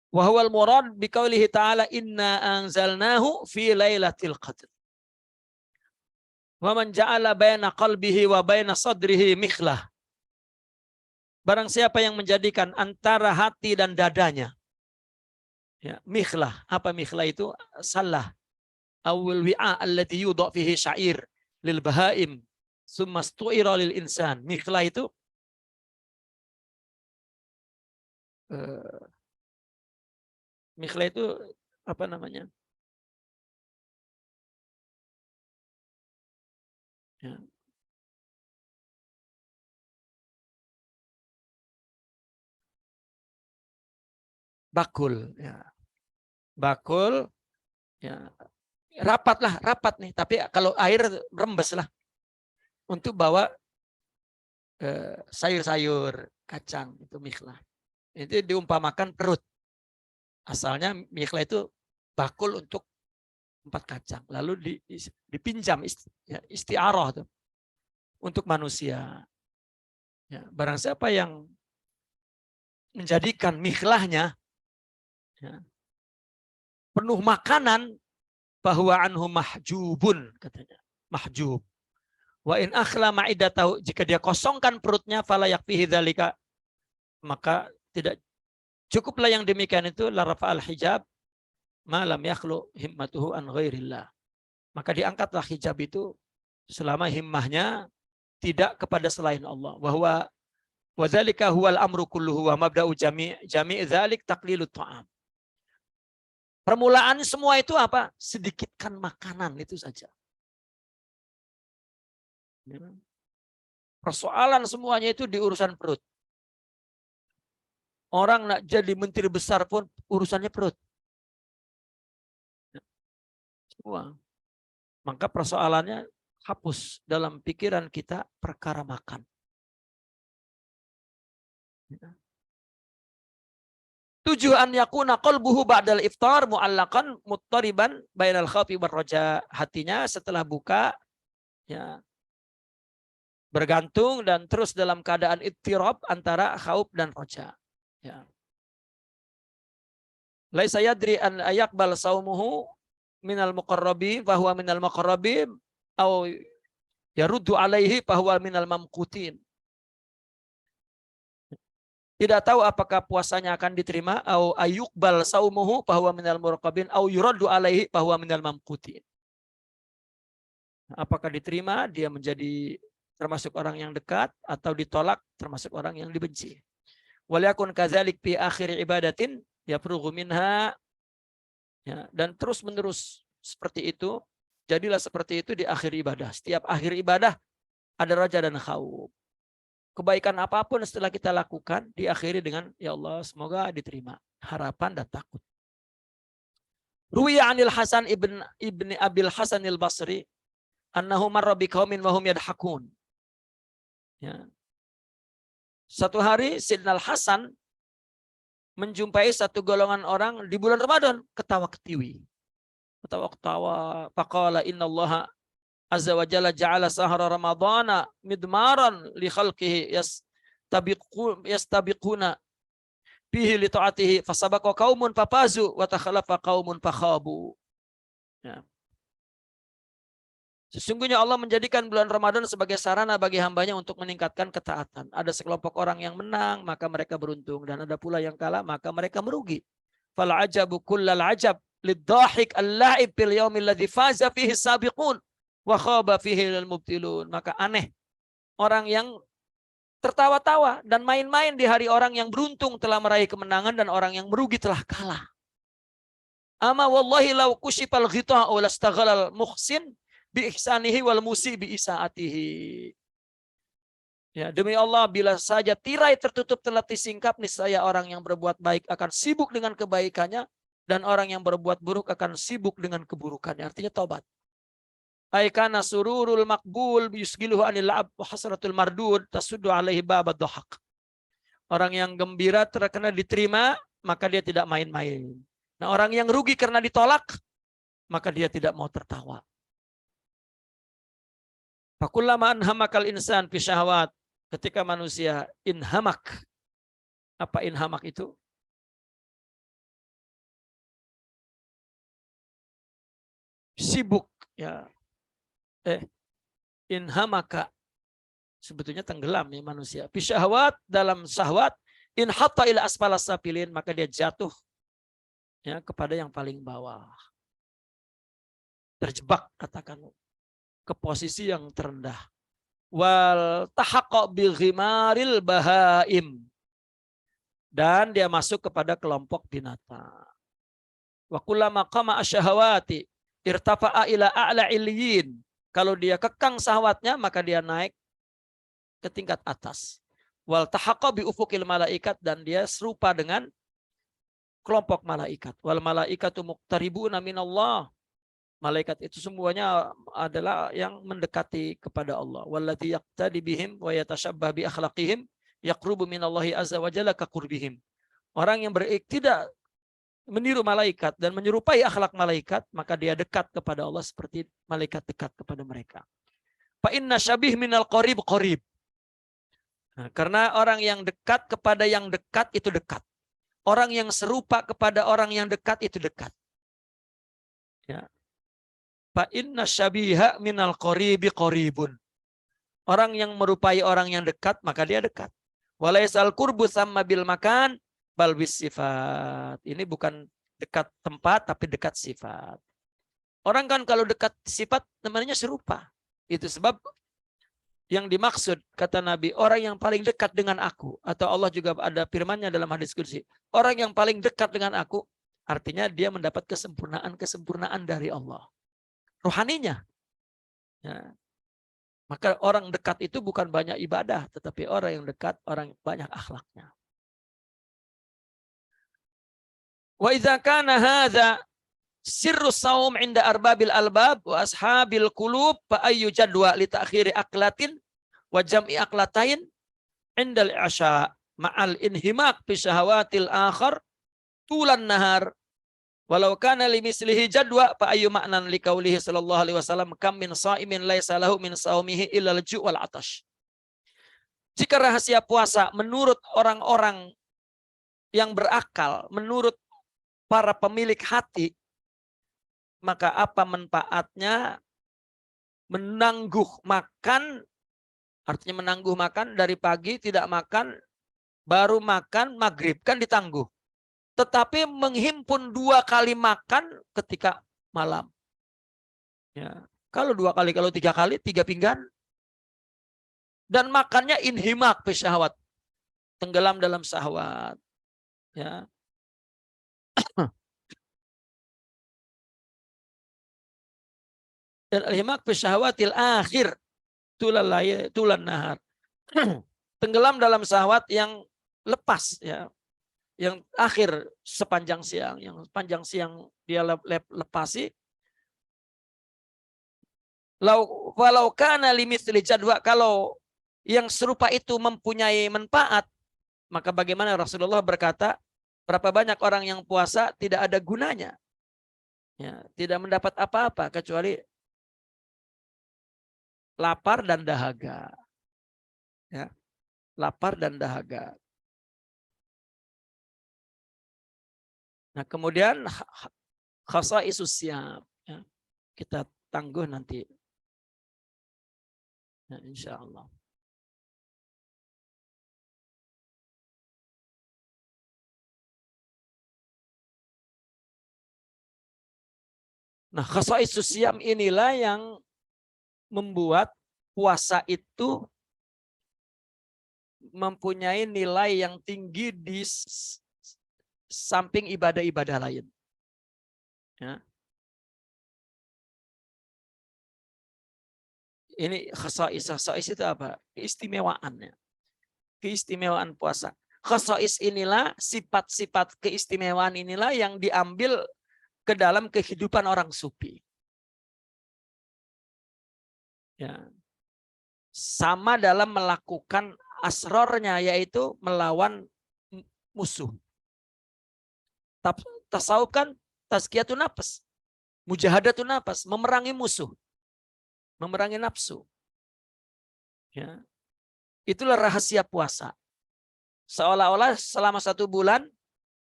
Wa huwal murad biqaulihi ta'ala inna anzalnahu fi lailatul qadr. Wa man ja'ala baina qalbihi wa baina sadrihi mikhlah. Barang siapa yang menjadikan antara hati dan dadanya, ya, mikhlah. Apa mikhlah itu? Salah. Awil wi'a allati yudha fihi sya'ir lil bahaim summa stu'ira lil insan. Mikhlah itu mikhlah itu apa namanya? Ya. Bakul, ya. Bakul, ya. Rapat nih. Tapi kalau air rembes lah untuk bawa sayur-sayur, kacang, itu mikhlah. Itu diumpamakan perut. Asalnya mikhlah itu bakul untuk tempat kacang. Lalu dipinjam isti'arah tuh untuk manusia. Ya, barang siapa yang menjadikan mihlahnya ya, penuh makanan, bahwa anhu mahjubun, katanya. Mahjub. Wa in akhla ma'idatahu, jika dia kosongkan perutnya, fala yakfihi dzalika, maka tidak cukuplah yang demikian itu, la rafa'al hijab ma lam yakhlu himmatuhu an ghairillah. Maka diangkatlah hijab itu selama himmahnya tidak kepada selain Allah. Bahwa wadzalika huwal amru kulluhu wa mabda'u jami' dzalik taqlilut ta'am. Permulaan semua itu apa? Sedikitkan makanan, itu saja. Persoalan semuanya itu di urusan perut. Orang nak jadi menteri besar pun urusannya perut. Semua. Maka persoalannya hapus dalam pikiran kita perkara makan. Tujuan yakuna qalbuhu ba'dal iftar mu'allaqan muttariban bainal khaufi war raja. Hatinya setelah buka ya bergantung dan terus dalam keadaan ittirab antara khauf dan raja. Ya. Laisa yadri an ayaqbal saumuhu minal muqarrabin fa huwa minal muqarrabin au yaruddu alaihi fa huwa minal mamqutin. Tidak tahu apakah puasanya akan diterima, au ayuqbal saumuhu bahwa minal muraqabin, au yuraddu alaihi bahwa minal mamqutin. Apakah diterima, dia menjadi termasuk orang yang dekat, atau ditolak termasuk orang yang dibenci. Waliyakun kadzalik fi akhir ibadatin yafrughu minha, ya, dan terus menerus seperti itu. Jadilah seperti itu di akhir ibadah. Setiap akhir ibadah ada raja dan khauf. Kebaikan apapun setelah kita lakukan diakhiri dengan ya Allah semoga diterima, harapan dan takut. Ruwiya 'anil Hasan ibni Abil Hasan al-Basri annahu marra biqaumin wa hum yadhakun. Ya. Satu hari Sayyidina Al-Hasan menjumpai satu golongan orang di bulan Ramadan ketawa-ketiwi. Ketawa-ketawa, faqala innallaha azza wa jalla ja'ala sahra ramadhana midmaran li khalqihi yastabiquna bihi li ta'atihi fasabaqa qaumun fafazu wa takhalafa qaumun fakhabu. Ya. Sesungguhnya Allah menjadikan bulan Ramadan sebagai sarana bagi hambanya untuk meningkatkan ketaatan. Ada sekelompok orang yang menang, maka mereka beruntung. Dan ada pula yang kalah, maka mereka merugi. Fal ajabu kullal ajab lidhahik al-la'ib fil yaumil ladzi faza fihi sabiqun wa khaba fihi al-mubtilun. Maka aneh orang yang tertawa-tawa dan main-main di hari orang yang beruntung telah meraih kemenangan dan orang yang merugi telah kalah. Ama wallahi law kushifal ghita'u lastaghalal muhsin bi ihsanihi wal musi bi isaatihi. Ya, demi Allah bila saja tirai tertutup telah disingkap, niscaya orang yang berbuat baik akan sibuk dengan kebaikannya dan orang yang berbuat buruk akan sibuk dengan keburukannya. Artinya tobat. Aikana sururul maqbul yusgiluhu anil la'ab wa hasratul mardud tasuddu alaihi babad dhahak. Orang yang gembira terkena diterima, maka dia tidak main-main. Nah, orang yang rugi karena ditolak, maka dia tidak mau tertawa. Fakullama anhamakal insan fi syahwat, ketika manusia inhamak. Apa inhamak itu? Sibuk, ya. Inhamaka, sebetulnya tenggelam ya manusia. Fi syahwat, dalam syahwat, in hatta ila asfalas safilin, maka dia jatuh ya kepada yang paling bawah. Terjebak, katakan, ke posisi yang terendah. Wal tahaqqa bi ghimaril bahaim, dan dia masuk kepada kelompok binatang. Wa kullama qama asyahawati irtafa'a ila a'la illiyin. Kalau dia kekang syahwatnya, maka dia naik ke tingkat atas. Wal tahaqqa bi ufuqil malaikat, dan dia serupa dengan kelompok malaikat. Wal malaikatu muqtaribuna minallah. Malaikat itu semuanya adalah yang mendekati kepada Allah. Wallati yaqtadi bihim wa yatashabbah bi akhlaqihim yaqrubu minallahi azza wa jalla ka qurbihim. Orang yang tidak meniru malaikat dan menyerupai akhlak malaikat, maka dia dekat kepada Allah seperti malaikat dekat kepada mereka. Fa inna syabih minal qarib qarib. Nah, karena orang yang dekat kepada yang dekat itu dekat. Orang yang serupa kepada orang yang dekat itu dekat. Ya. Fa inna syabiha minal qoribi qoribun. Orang yang merupai orang yang dekat, maka dia dekat. Walaisal qurbu sama bil makan bal bis sifat. Ini bukan dekat tempat tapi dekat sifat. Orang kan kalau dekat sifat namanya serupa. Itu sebab yang dimaksud kata Nabi, orang yang paling dekat dengan aku, atau Allah juga ada firman-Nya dalam hadis qudsi, orang yang paling dekat dengan aku, artinya dia mendapat kesempurnaan dari Allah. Rohaninya. Ya. Maka orang dekat itu bukan banyak ibadah, tetapi orang yang dekat, orang yang banyak akhlaknya. Wa idza kana hadza sirru saum inda arbabil albab wa ashabil qulub fa ayyu jadwa li ta'khiri aqlatin wa jam'i aqlatain indal isya ma'al inhimak fi syahawatil akhar tulan nahar walau kana limislihi jadwa fa ayyu ma'nan li qaulihi sallallahu alaihi wasallam kam min sha'imin laisa lahu min saumihi illa al-ju' wal 'atash. Jika rahasia puasa menurut orang-orang yang berakal, menurut para pemilik hati, maka apa manfaatnya menangguh makan, artinya menangguh makan dari pagi tidak makan, baru makan maghrib, kan ditangguh. Tetapi menghimpun 2 kali makan ketika malam. Ya. Kalau 2 kali, kalau 3 kali, 3 pinggan. Dan makannya inhimak fi syahwat. Tenggelam dalam syahwat. Ya. Dan al-himak fi syahwatil akhir tulan nahar. Tenggelam dalam syahwat yang lepas, ya. Yang akhir sepanjang siang, yang panjang siang dia lepasi. Walau kana limitsli jadwa, kalau yang serupa itu mempunyai manfaat, maka bagaimana Rasulullah berkata, berapa banyak orang yang puasa tidak ada gunanya. Ya, tidak mendapat apa-apa kecuali lapar dan dahaga. Ya, lapar dan dahaga. Nah, kemudian khasaisus syam, ya, kita tangguh nanti. Ya, insya Allah. Nah, khasaisus syam inilah yang membuat puasa itu mempunyai nilai yang tinggi di samping ibadah-ibadah lain. Ya. Ini khasais itu apa? Keistimewaannya. Keistimewaan puasa. Khasais inilah, sifat-sifat keistimewaan inilah yang diambil ke dalam kehidupan orang sufi. Ya. Sama dalam melakukan asrornya, yaitu melawan musuh. Tasawuf kan tazkiyatun nafs, mujahadatun nafs, memerangi musuh, memerangi nafsu. Ya. Itulah rahasia puasa. Seolah-olah selama 1 bulan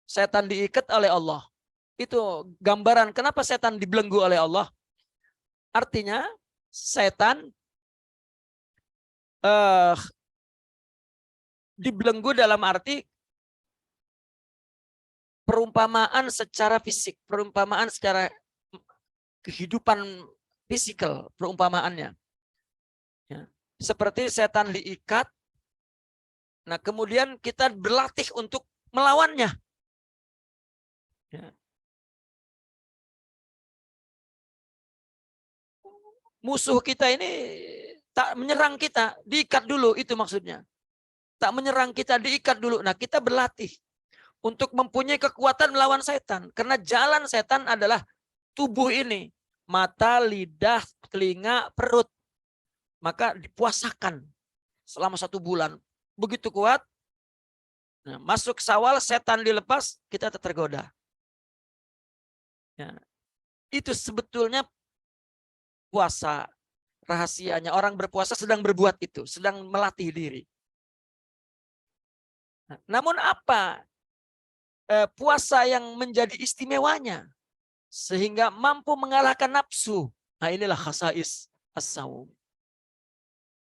setan diikat oleh Allah. Itu gambaran kenapa setan dibelenggu oleh Allah. Artinya setan dibelenggu dalam arti perumpamaan secara fisik, perumpamaan secara kehidupan fisikal, perumpamaannya. Ya. Seperti setan diikat, nah kemudian kita berlatih untuk melawannya. Ya. Musuh kita ini tak menyerang kita, diikat dulu, itu maksudnya. Tak menyerang kita, diikat dulu. Nah, kita berlatih untuk mempunyai kekuatan melawan setan. Karena jalan setan adalah tubuh ini. Mata, lidah, telinga, perut. Maka dipuasakan selama 1 bulan. Begitu kuat. Nah, masuk Syawal, setan dilepas, kita tergoda. Ya. Itu sebetulnya puasa. Rahasianya orang berpuasa sedang berbuat itu. Sedang melatih diri. Namun apa puasa yang menjadi istimewanya sehingga mampu mengalahkan nafsu? Nah, inilah khasais as-saum.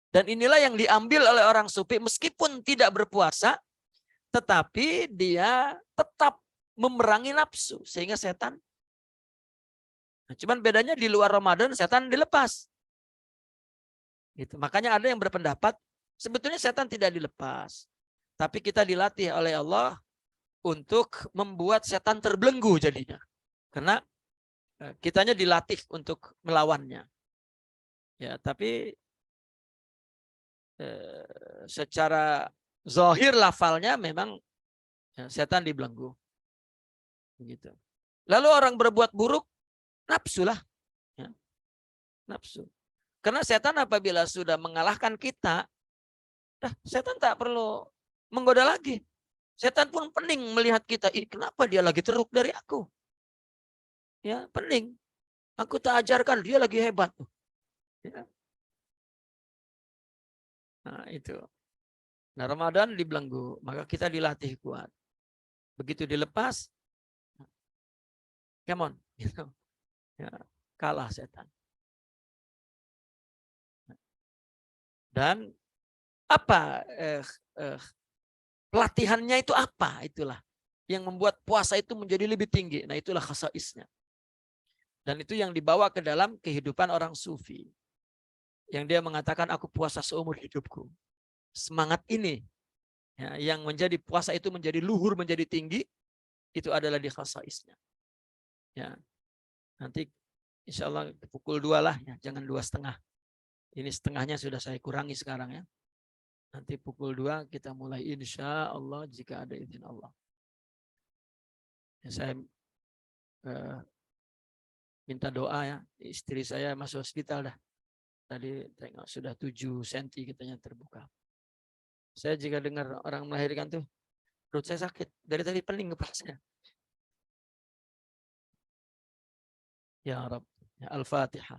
Dan inilah yang diambil oleh orang sufi meskipun tidak berpuasa, tetapi dia tetap memerangi nafsu sehingga setan. Nah, cuman bedanya di luar Ramadan setan dilepas. Gitu. Makanya ada yang berpendapat sebetulnya setan tidak dilepas, tapi kita dilatih oleh Allah untuk membuat setan terbelenggu jadinya. Karena kitanya dilatih untuk melawannya. Ya, tapi secara zahir lafalnya memang setan dibelenggu. Begitu. Lalu orang berbuat buruk, nafsu lah. Ya, nafsu. Karena setan apabila sudah mengalahkan kita, setan tak perlu menggoda lagi. Setan pun pening melihat kita, kenapa dia lagi teruk dari aku? Ya, pening. Aku tak ajarkan, dia lagi hebat. Ya. Nah, itu. Nah, Ramadan dibelenggu, maka kita dilatih kuat. Begitu dilepas, come on, gitu. Ya, kalah setan. Dan apa pelatihannya itu apa? Itulah yang membuat puasa itu menjadi lebih tinggi. Nah, itulah khasaisnya. Dan itu yang dibawa ke dalam kehidupan orang sufi. Yang dia mengatakan aku puasa seumur hidupku. Semangat ini ya, yang menjadi puasa itu menjadi luhur, menjadi tinggi, itu adalah di khasaisnya. Ya, nanti insya Allah pukul 2 lah, ya, jangan 2:30. Ini setengahnya sudah saya kurangi sekarang ya. Nanti pukul 2 kita mulai insya Allah jika ada izin Allah. Ya, saya minta doa ya, istri saya masuk hospital dah. Tadi tengok sudah 7 cm katanya terbuka. Saya jika dengar orang melahirkan tuh, perut saya sakit. Dari tadi pening kepala saya. Ya Rabb. Ya Al-Fatihah.